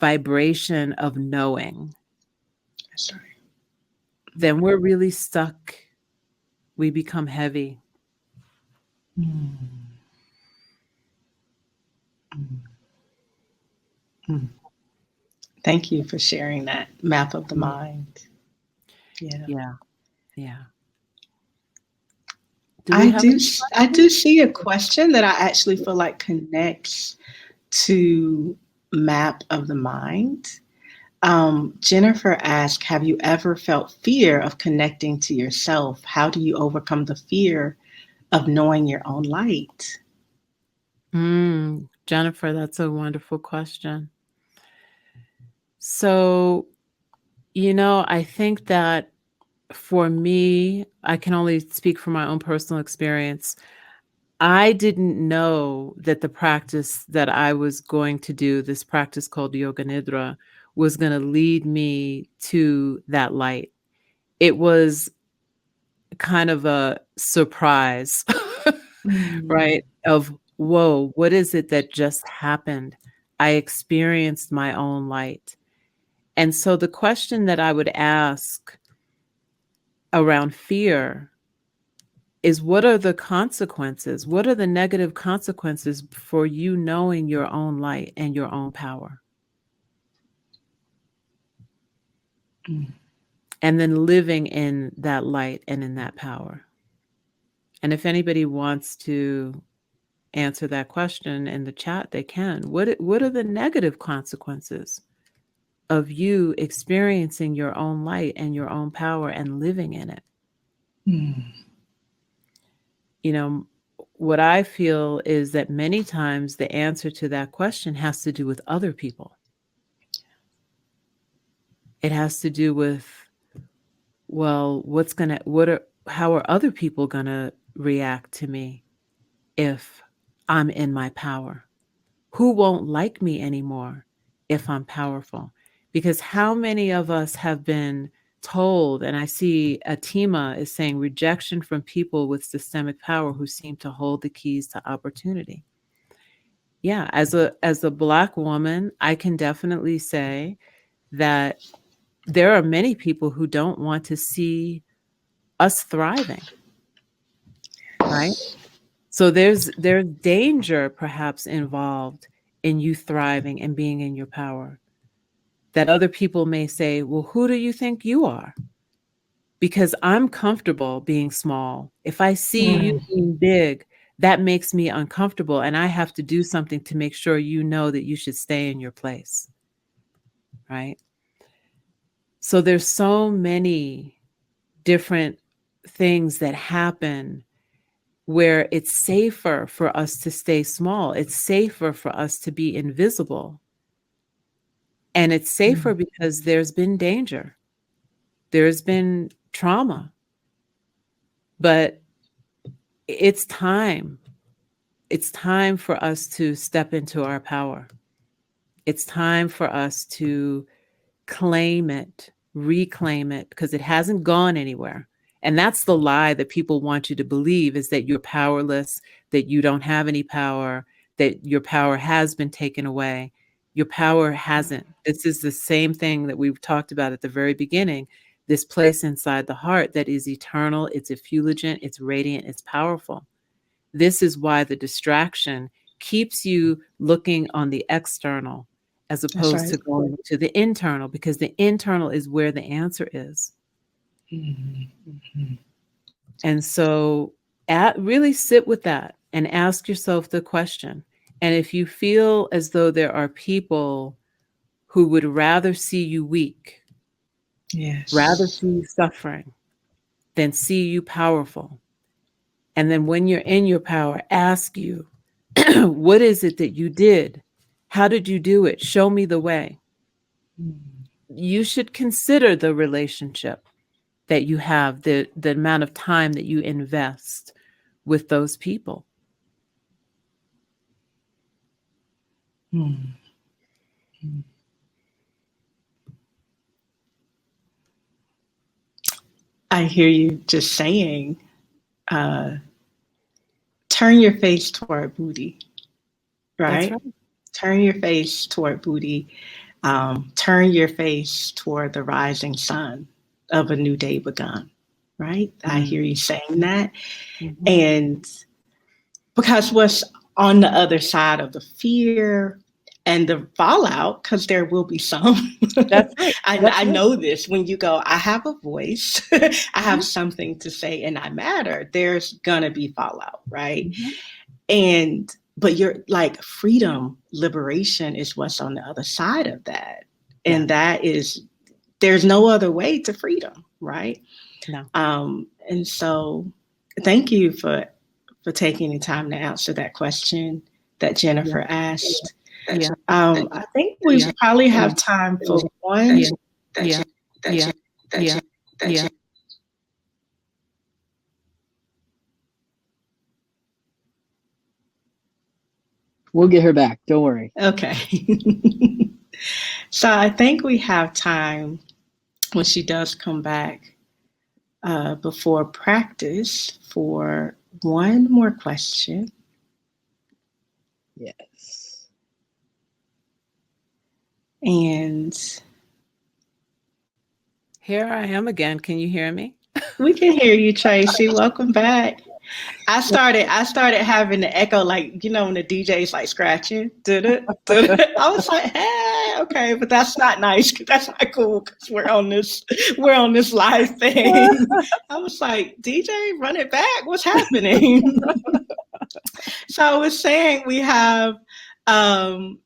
vibration of knowing, then we're really stuck. We become heavy. Thank you for sharing that map of the mind. Yeah. Yeah. Yeah. I do see a question that I actually feel like connects to map of the mind. Jennifer asked, have you ever felt fear of connecting to yourself? How do you overcome the fear of knowing your own light? Jennifer, that's a wonderful question. So, I think that for me, I can only speak from my own personal experience. I didn't know that the practice that I was going to do, this practice called Yoga Nidra, was going to lead me to that light. It was kind of a surprise, right? Of, whoa, what is it that just happened? I experienced my own light. And so the question that I would ask around fear is, what are the consequences? What are the negative consequences for you knowing your own light and your own power? And then living in that light and in that power. And if anybody wants to answer that question in the chat, they can. What are the negative consequences of you experiencing your own light and your own power and living in it? What I feel is that many times the answer to that question has to do with other people. It has to do with, well, how are other people going to react to me if I'm in my power? Who won't like me anymore if I'm powerful? Because how many of us have been told, and I see Atima is saying, rejection from people with systemic power who seem to hold the keys to opportunity. Yeah, as a Black woman, I can definitely say that there are many people who don't want to see us thriving, right? So there's danger perhaps involved in you thriving and being in your power. That other people may say, well, who do you think you are? Because I'm comfortable being small. If I see you being big, that makes me uncomfortable, and I have to do something to make sure you know that you should stay in your place, right? So there's so many different things that happen where it's safer for us to stay small. It's safer for us to be invisible. And it's safer because there's been danger. There's been trauma. But it's time. It's time for us to step into our power. It's time for us to claim it, reclaim it, because it hasn't gone anywhere. And that's the lie that people want you to believe, is that you're powerless, that you don't have any power, that your power has been taken away. Your power hasn't. This is the same thing that we've talked about at the very beginning, this place inside the heart that is eternal, it's effulgent, it's radiant, it's powerful. This is why the distraction keeps you looking on the external as opposed to going to the internal, because the internal is where the answer is. And so really sit with that and ask yourself the question. And if you feel as though there are people who would rather see you weak, rather see you suffering than see you powerful, and then when you're in your power, ask you, what is it that you did? How did you do it? Show me the way. You should consider the relationship that you have, the amount of time that you invest with those people. I hear you just saying, turn your face toward Booty, right? That's right. Turn your face toward Booty. Turn your face toward the rising sun of a new day begun, right? I hear you saying that. And because what's on the other side of the fear, and the fallout, because there will be some. That's right. I know this. When you go, I have a voice, I have something to say, and I matter, there's gonna be fallout, right? But you're like, freedom, liberation is what's on the other side of that. And that is, there's no other way to freedom, right? No. And so thank you for taking the time to answer that question that Jennifer asked. I think we probably have time for one. We'll get her back. Don't worry. Okay. So I think we have time when she does come back before practice for one more question. Yes. And here I am again. Can you hear me? We can hear you, Tracee. Welcome back. I started having the echo, like, you know, when the DJ's like scratching. I was like, hey, okay, but that's not nice. That's not cool, because we're on this live thing. I was like, DJ, run it back. What's happening? So I was saying we have one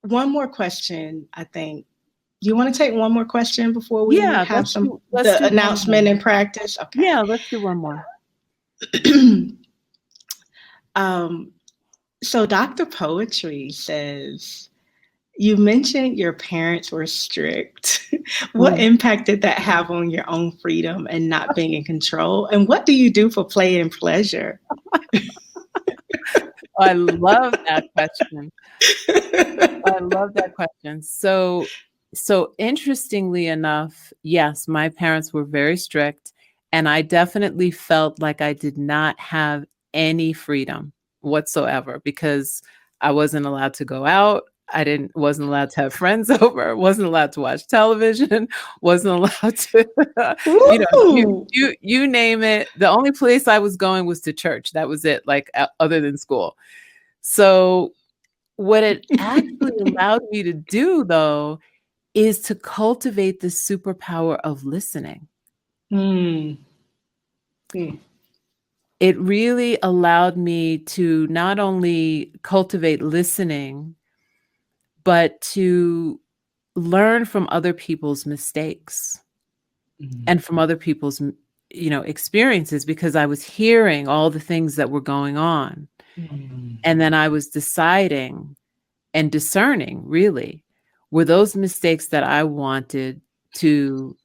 more question, I think. You want to take one more question before we have the announcement and practice? Okay. Yeah, let's do one more. So Dr. Poetry says, you mentioned your parents were strict. What impact did that have on your own freedom and not being in control? And what do you do for play and pleasure? I love that question. I love that question. So interestingly enough, yes, my parents were very strict, and I definitely felt like I did not have any freedom whatsoever, because I wasn't allowed to go out. Wasn't allowed to have friends over, wasn't allowed to watch television, wasn't allowed to, you name it. The only place I was going was to church. That was it, like, other than school. So what it actually allowed me to do, though, is to cultivate the superpower of listening. It really allowed me to not only cultivate listening, but to learn from other people's mistakes and from other people's, experiences, because I was hearing all the things that were going on. And then I was deciding and discerning, really, were those mistakes that I wanted to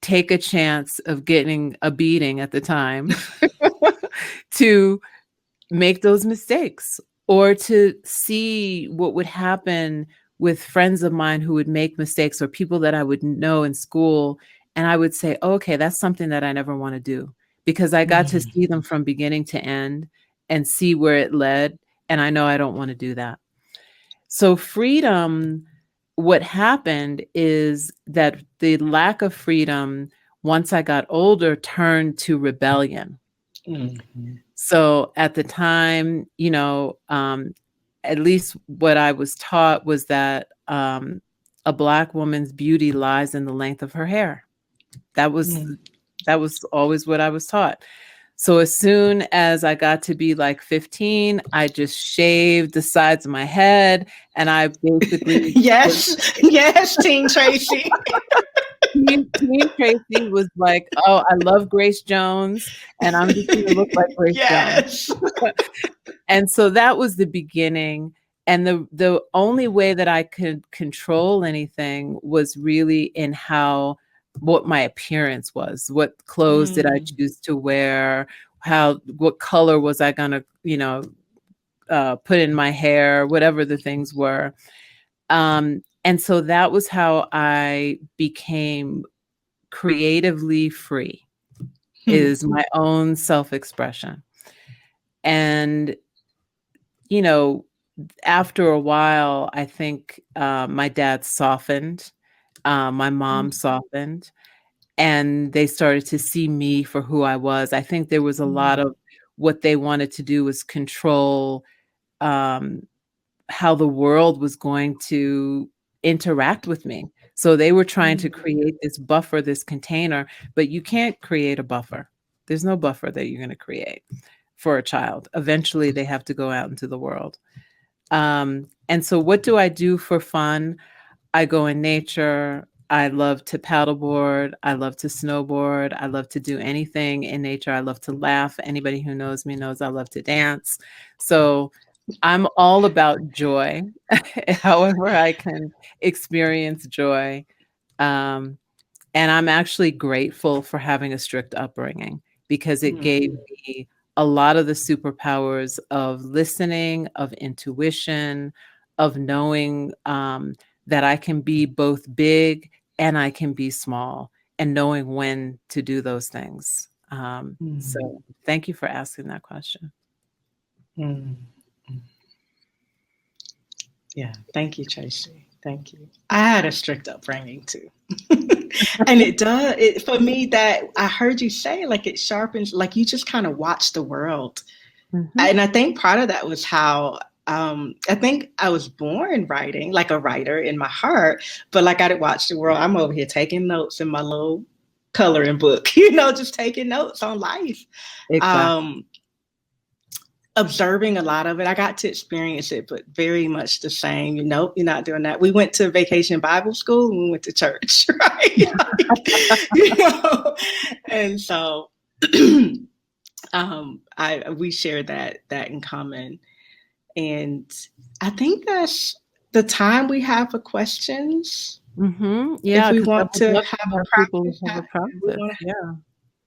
take a chance of getting a beating at the time to make those mistakes, or to see what would happen with friends of mine who would make mistakes, or people that I would know in school. And I would say, okay, that's something that I never want to do, because I got to see them from beginning to end and see where it led. And I know I don't want to do that. So freedom, what happened is that the lack of freedom, once I got older, turned to rebellion. So at the time, at least what I was taught was that a Black woman's beauty lies in the length of her hair. That was always what I was taught. So as soon as I got to be like 15, I just shaved the sides of my head, and I basically yes, Teen Tracee. Teen Tracee was like, oh, I love Grace Jones, and I'm just going to look like Grace Jones. And so that was the beginning. And the only way that I could control anything was really in what my appearance was. What clothes did I choose to wear? What color was I going to, put in my hair? Whatever the things were. And so that was how I became creatively free, is my own self-expression. And, after a while, I think my dad softened, my mom softened, and they started to see me for who I was. I think there was a lot of what they wanted to do was control how the world was going to interact with me. So they were trying to create this buffer, this container, but you can't create a buffer. There's no buffer that you're going to create for a child. Eventually, they have to go out into the world. And so what do I do for fun? I go in nature. I love to paddleboard. I love to snowboard. I love to do anything in nature. I love to laugh. Anybody who knows me knows I love to dance. So I'm all about joy, however I can experience joy. Um, and I'm actually grateful for having a strict upbringing because it gave me a lot of the superpowers of listening, of intuition, of knowing that I can be both big and I can be small, and knowing when to do those things. So thank you for asking that question. Yeah, thank you, Tracee. Thank you. I had a strict upbringing too. And it for me, that I heard you say, like, it sharpens, like you just kind of watch the world. And I think part of that was how I think I was born writing, like a writer in my heart, but like I didn't watch the world. I'm over here taking notes in my little coloring book, just taking notes on life. Exactly. Observing a lot of it. I got to experience it, but very much the same. Nope, you're not doing that. We went to vacation Bible school and we went to church, right? And so we share that in common. And I think that's the time we have for questions. Yeah, if we want to have a practice,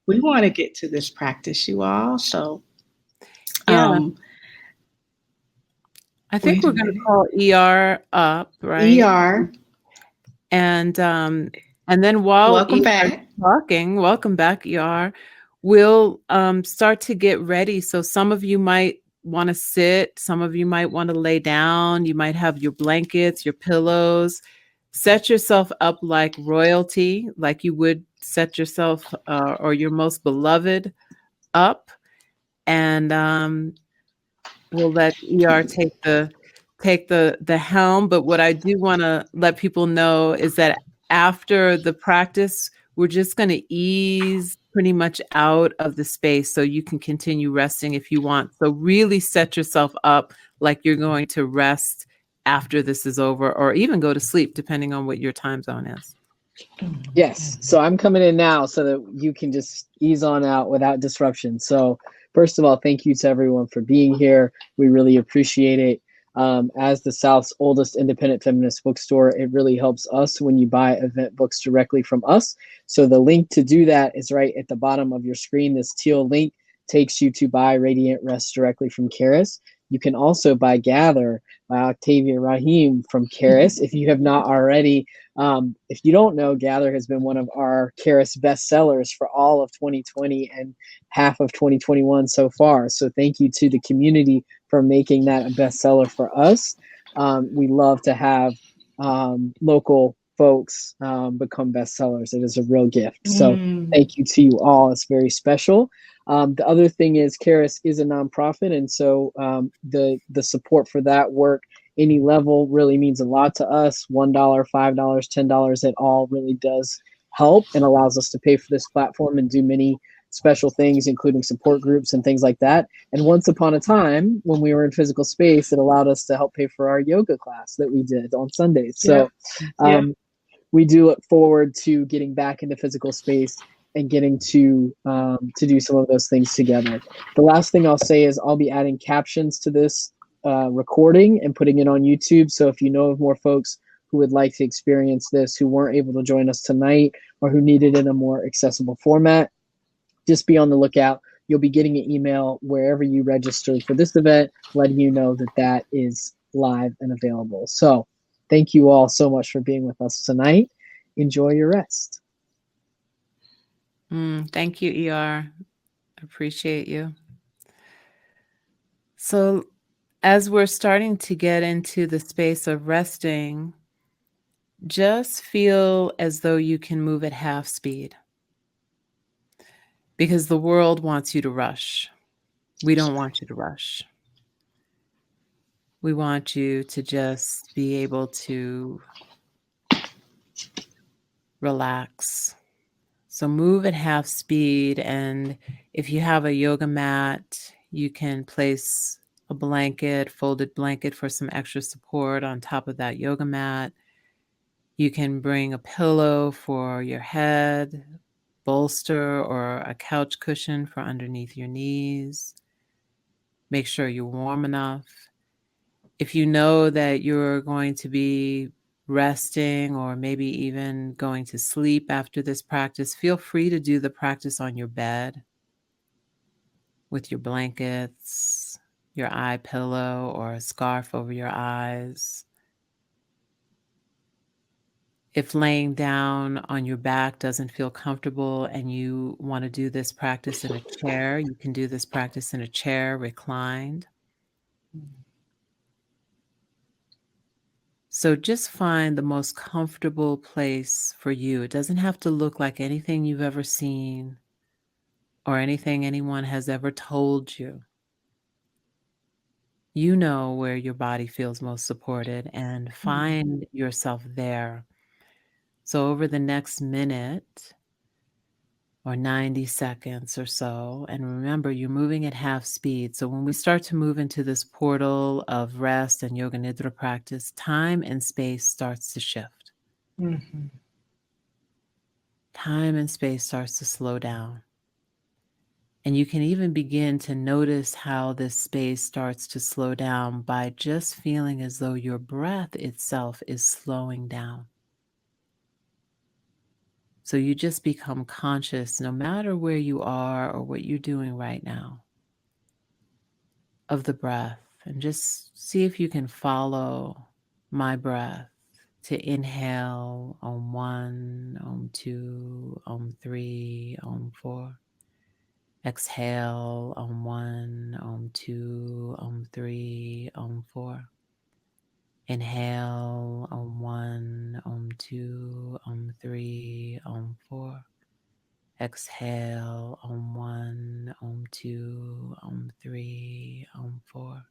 we want to get to this practice, you all. So yeah. I think we're going to call ER up, right? ER. And then while welcome back. Talking, welcome back, ER. We'll start to get ready. So some of you might want to sit, some of you might want to lay down, you might have your blankets, your pillows. Set yourself up like royalty, like you would set yourself or your most beloved up. And we'll let ER take the helm. But what I do want to let people know is that after the practice, we're just going to ease pretty much out of the space so you can continue resting if you want. So really set yourself up like you're going to rest after this is over, or even go to sleep, depending on what your time zone is. Yes. So I'm coming in now so that you can just ease on out without disruption. So first of all, thank you to everyone for being here. We really appreciate it. As the South's oldest independent feminist bookstore, it really helps us when you buy event books directly from us. So the link to do that is right at the bottom of your screen. This teal link takes you to buy Radiant Rest directly from Karis. You can also buy Gather by Octavia Raheem from Karis if you have not already. If you don't know, Gather has been one of our Karis bestsellers for all of 2020 and half of 2021 so far. So thank you to the community for making that a bestseller for us. We love to have local folks become bestsellers. It is a real gift. So thank you to you all. It's very special. The other thing is Karis is a nonprofit, and so the support for that work, any level, really means a lot to us. $1, $5, $10, it all really does help and allows us to pay for this platform and do many special things, including support groups and things like that. And once upon a time, when we were in physical space, it allowed us to help pay for our yoga class that we did on Sundays. So we do look forward to getting back into physical space and getting to do some of those things together. The last thing I'll say is I'll be adding captions to this recording and putting it on YouTube. So if you know of more folks who would like to experience this, who weren't able to join us tonight, or who need it in a more accessible format, just be on the lookout. You'll be getting an email wherever you registered for this event, letting you know that that is live and available. So thank you all so much for being with us tonight. Enjoy your rest. Thank you, ER. Appreciate you. So as we're starting to get into the space of resting, just feel as though you can move at half speed, because the world wants you to rush. We don't want you to rush. we want you to just be able to relax. So move at half speed, and if you have a yoga mat, you can place a blanket, folded blanket for some extra support on top of that yoga mat. You can bring a pillow for your head, bolster, or a couch cushion for underneath your knees. Make sure you're warm enough. If you know that you're going to be resting or maybe even going to sleep after this practice, feel free to do the practice on your bed with your blankets, your eye pillow, or a scarf over your eyes. If laying down on your back doesn't feel comfortable and you want to do this practice in a chair, you can do this practice in a chair, reclined. So just find the most comfortable place for you. It doesn't have to look like anything you've ever seen or anything anyone has ever told you. You know where your body feels most supported, and find yourself there. So over the next minute or 90 seconds or so, and remember, you're moving at half speed. So when we start to move into this portal of rest and yoga nidra practice, time and space starts to shift. Mm-hmm. Time and space starts to slow down. And you can even begin to notice how this space starts to slow down by just feeling as though your breath itself is slowing down. So you just become conscious, no matter where you are or what you're doing right now, of the breath. And just see if you can follow my breath to inhale on 1, on 2, on 3, on 4. Exhale on 1, on 2, on 3, on 4. Inhale on 1, on 2, on 3, on 4. Exhale on 1, on 2, on 3, on 4.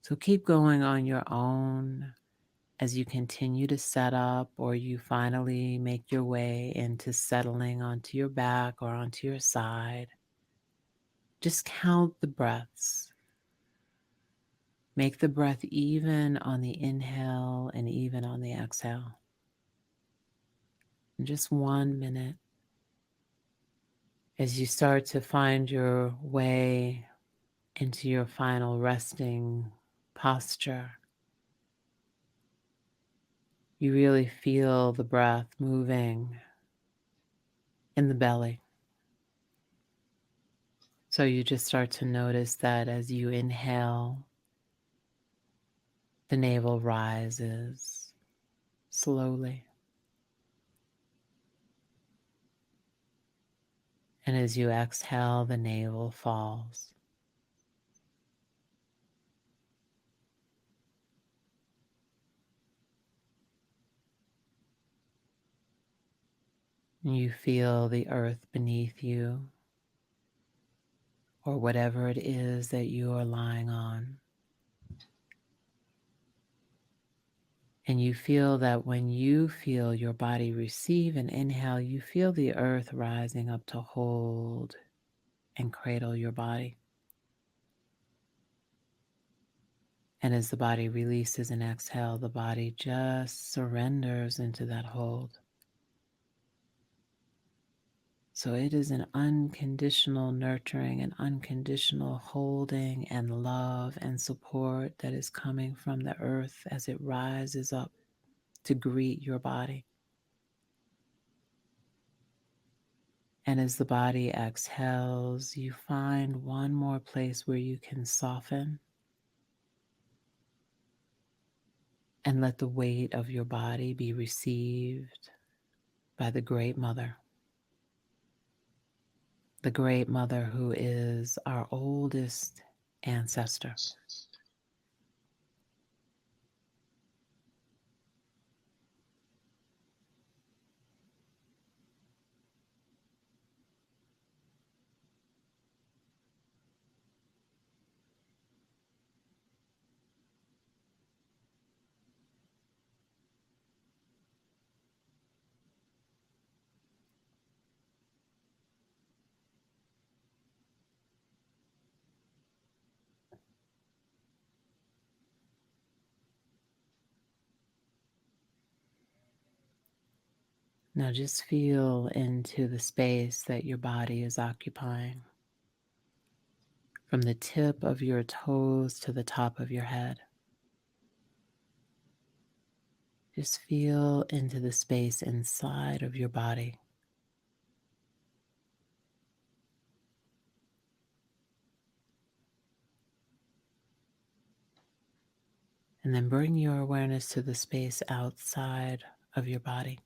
So keep going on your own as you continue to set up, or you finally make your way into settling onto your back or onto your side. Just count the breaths. Make the breath even on the inhale and even on the exhale. In just 1 minute, as you start to find your way into your final resting posture, you really feel the breath moving in the belly. So you just start to notice that as you inhale, the navel rises slowly. And as you exhale, the navel falls. And you feel the earth beneath you, or whatever it is that you are lying on. And you feel that when you feel your body receive an inhale, you feel the earth rising up to hold and cradle your body. And as the body releases an exhale, the body just surrenders into that hold. So it is an unconditional nurturing and unconditional holding and love and support that is coming from the earth as it rises up to greet your body. And as the body exhales, you find one more place where you can soften and let the weight of your body be received by the Great Mother. The Great Mother who is our oldest ancestor. Now just feel into the space that your body is occupying, from the tip of your toes to the top of your head. Just feel into the space inside of your body. And then bring your awareness to the space outside of your body.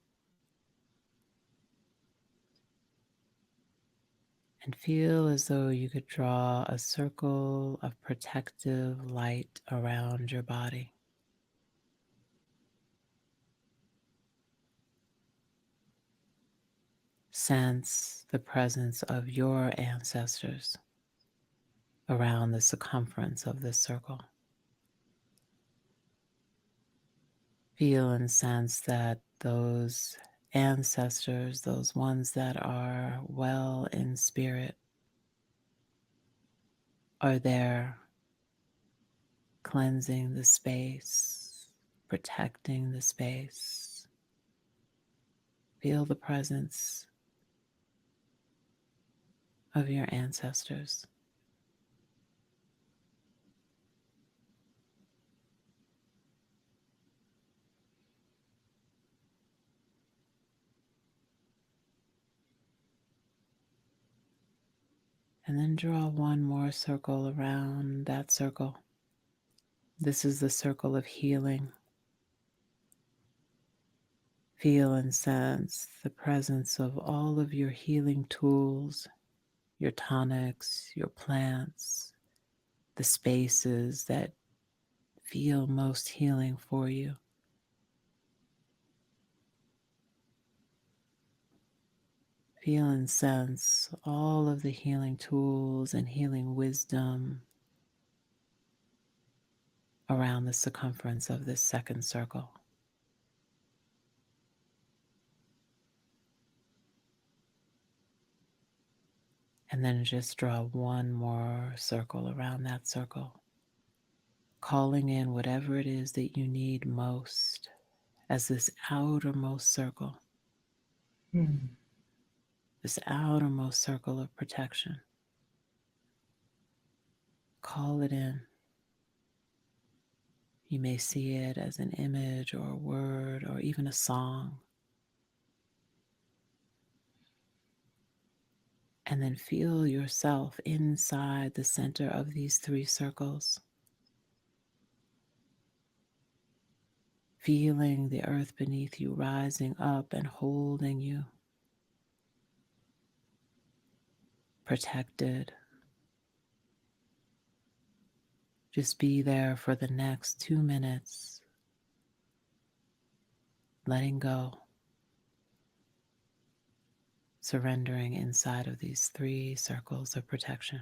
And feel as though you could draw a circle of protective light around your body. Sense the presence of your ancestors around the circumference of this circle. Feel and sense that those ancestors, those ones that are well in spirit, are there cleansing the space, protecting the space. Feel the presence of your ancestors. And then draw one more circle around that circle. This is the circle of healing. Feel and sense the presence of all of your healing tools, your tonics, your plants, the spaces that feel most healing for you. Feel and sense all of the healing tools and healing wisdom around the circumference of this second circle. And then just draw one more circle around that circle, calling in whatever it is that you need most as this outermost circle, this outermost circle of protection. Call it in. You may see it as an image or a word or even a song. And then feel yourself inside the center of these three circles. Feeling the earth beneath you rising up and holding you, protected. Just be there for the next 2 minutes, letting go, surrendering inside of these three circles of protection.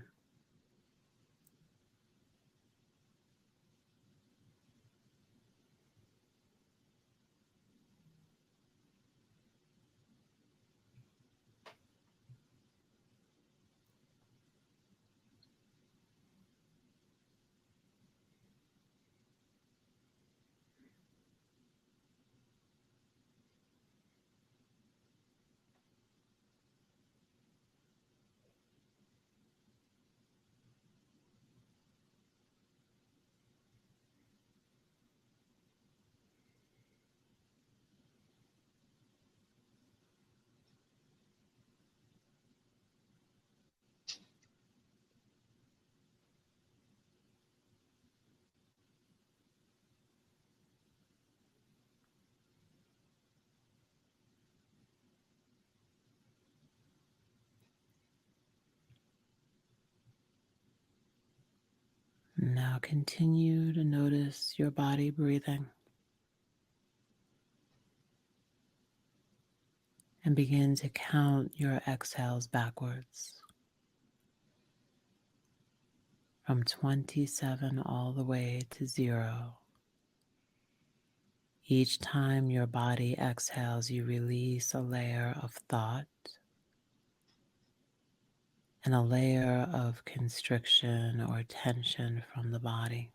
Now continue to notice your body breathing and begin to count your exhales backwards from 27 all the way to 0. Each time your body exhales, you release a layer of thought and a layer of constriction or tension from the body.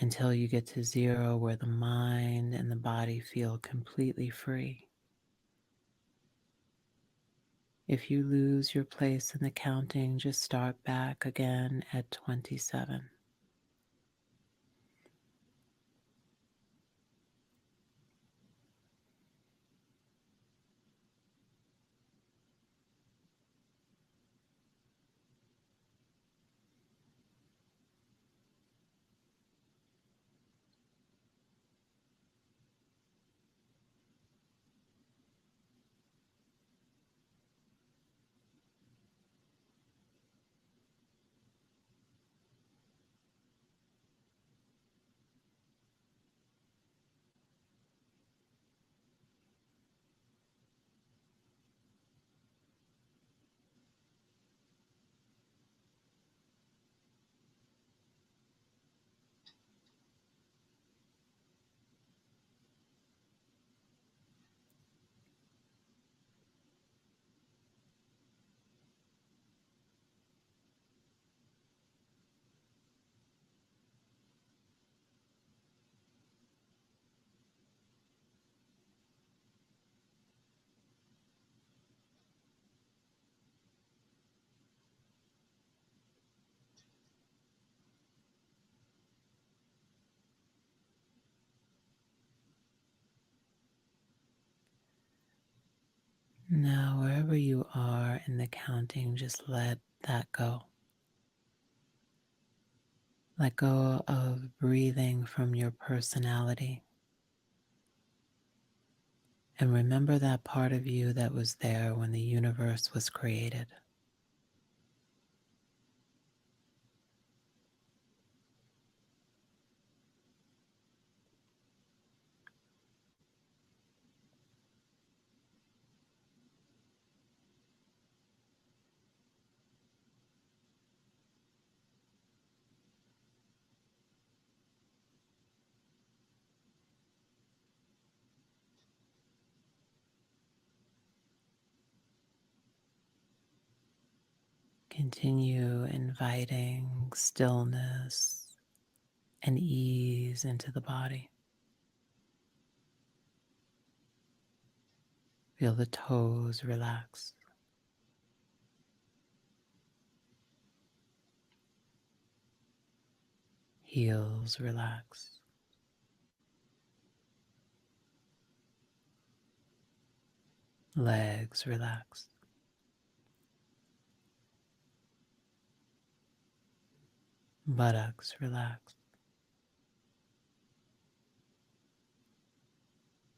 until you get to 0, where the mind and the body feel completely free. If you lose your place in the counting, just start back again at 27. Now, wherever you are in the counting, just let that go. Let go of breathing from your personality. And remember that part of you that was there when the universe was created. Continue inviting stillness and ease into the body. Feel the toes relax. Heels relax. Legs relax. Buttocks relax.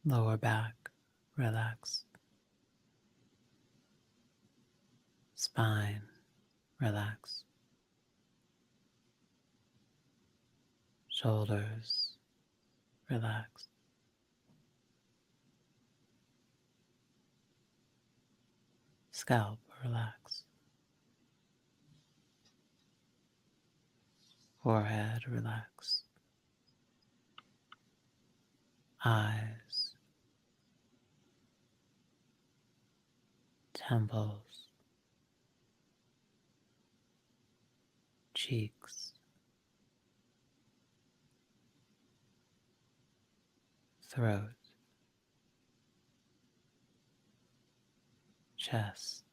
Lower back relax. Spine relax. Shoulders relax. Scalp relax. Forehead relax. Eyes, temples, cheeks, throat, chest,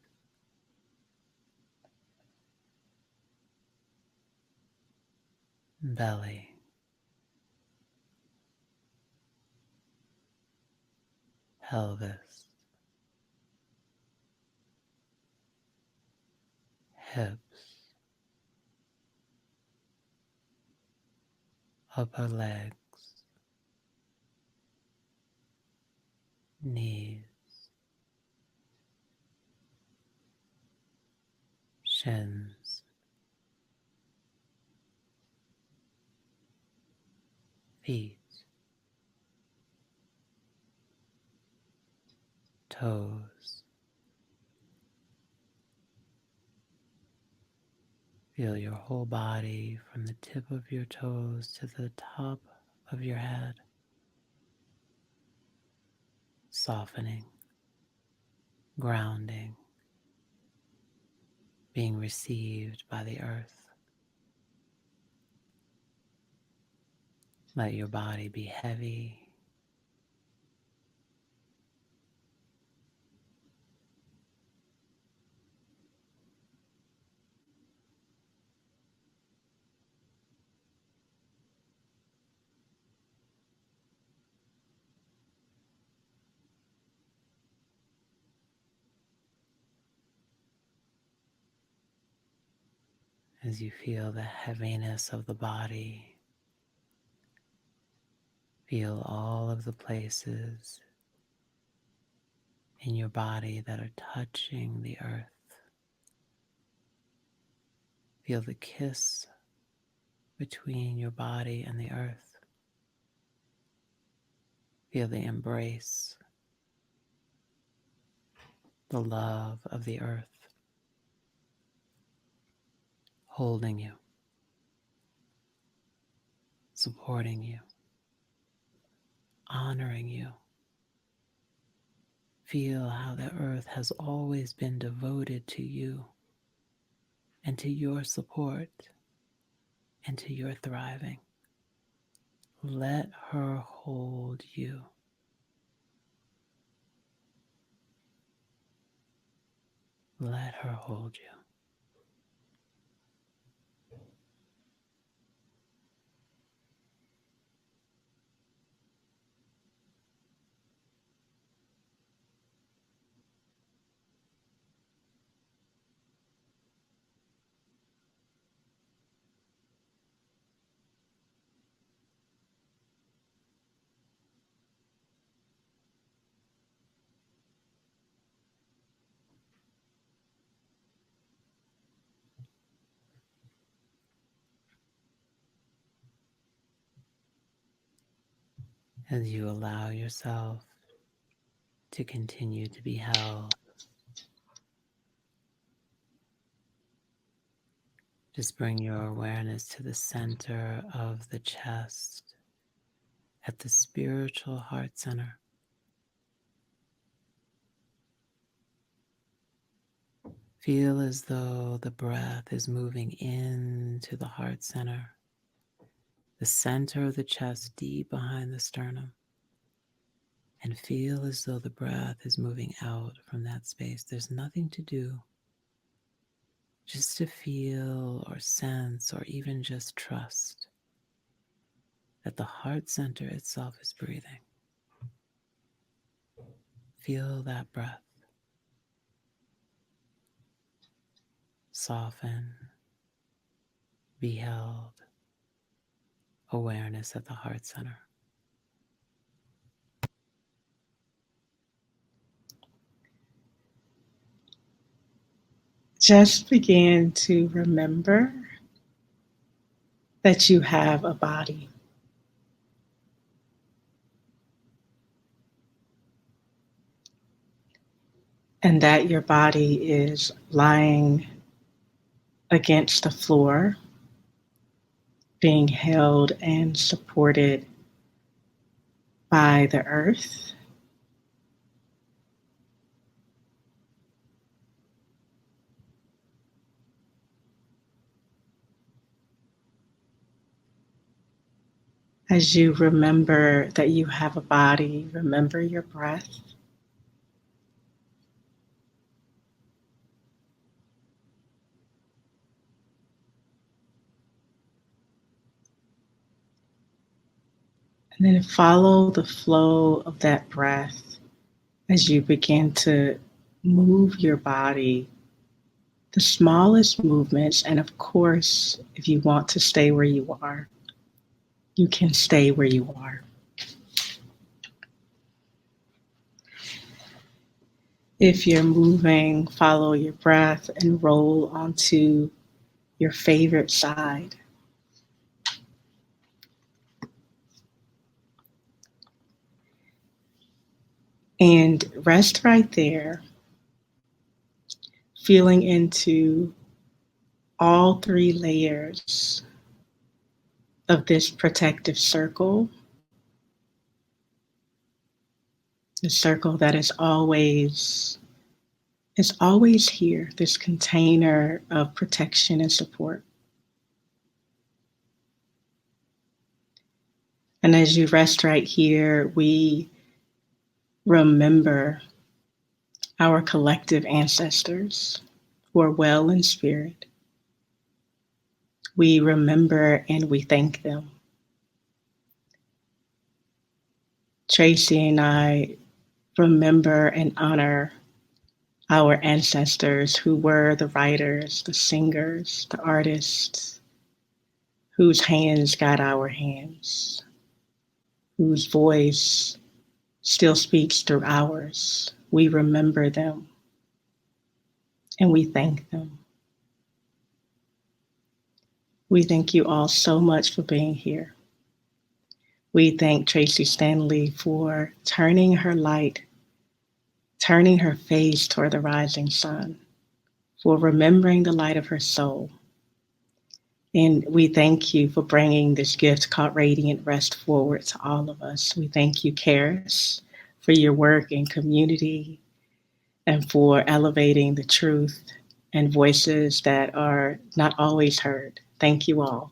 belly, pelvis, hips, upper legs, knees, shins, feet, toes. Feel your whole body from the tip of your toes to the top of your head, softening, grounding, being received by the earth. Let your body be heavy. As you feel the heaviness of the body, feel all of the places in your body that are touching the earth. Feel the kiss between your body and the earth. Feel the embrace, the love of the earth, holding you, supporting you, honoring you. Feel how the earth has always been devoted to you and to your support and to your thriving. Let her hold you. Let her hold you. As you allow yourself to continue to be held, just bring your awareness to the center of the chest at the spiritual heart center. Feel as though the breath is moving into the heart center, the center of the chest deep behind the sternum, and feel as though the breath is moving out from that space. There's nothing to do, just to feel or sense or even just trust that the heart center itself is breathing. Feel that breath. Soften, be held, awareness at the heart center. Just begin to remember that you have a body. And that your body is lying against the floor, being held and supported by the earth. As you remember that you have a body, remember your breath. And then follow the flow of that breath as you begin to move your body, the smallest movements. And of course, if you want to stay where you are, you can stay where you are. If you're moving, follow your breath and roll onto your favorite side. And rest right there, feeling into all three layers of this protective circle. The circle that is always here, this container of protection and support. And as you rest right here, we remember our collective ancestors who are well in spirit. We remember and we thank them. Tracee and I remember and honor our ancestors who were the writers, the singers, the artists, whose hands guide our hands, whose voice still speaks through ours. We remember them and we thank them. We thank you all so much for being here. We thank Tracee Stanley for turning her light, turning her face toward the rising sun, for remembering the light of her soul. And we thank you for bringing this gift called Radiant Rest forward to all of us. We thank you, Karis, for your work in community and for elevating the truth and voices that are not always heard. Thank you all.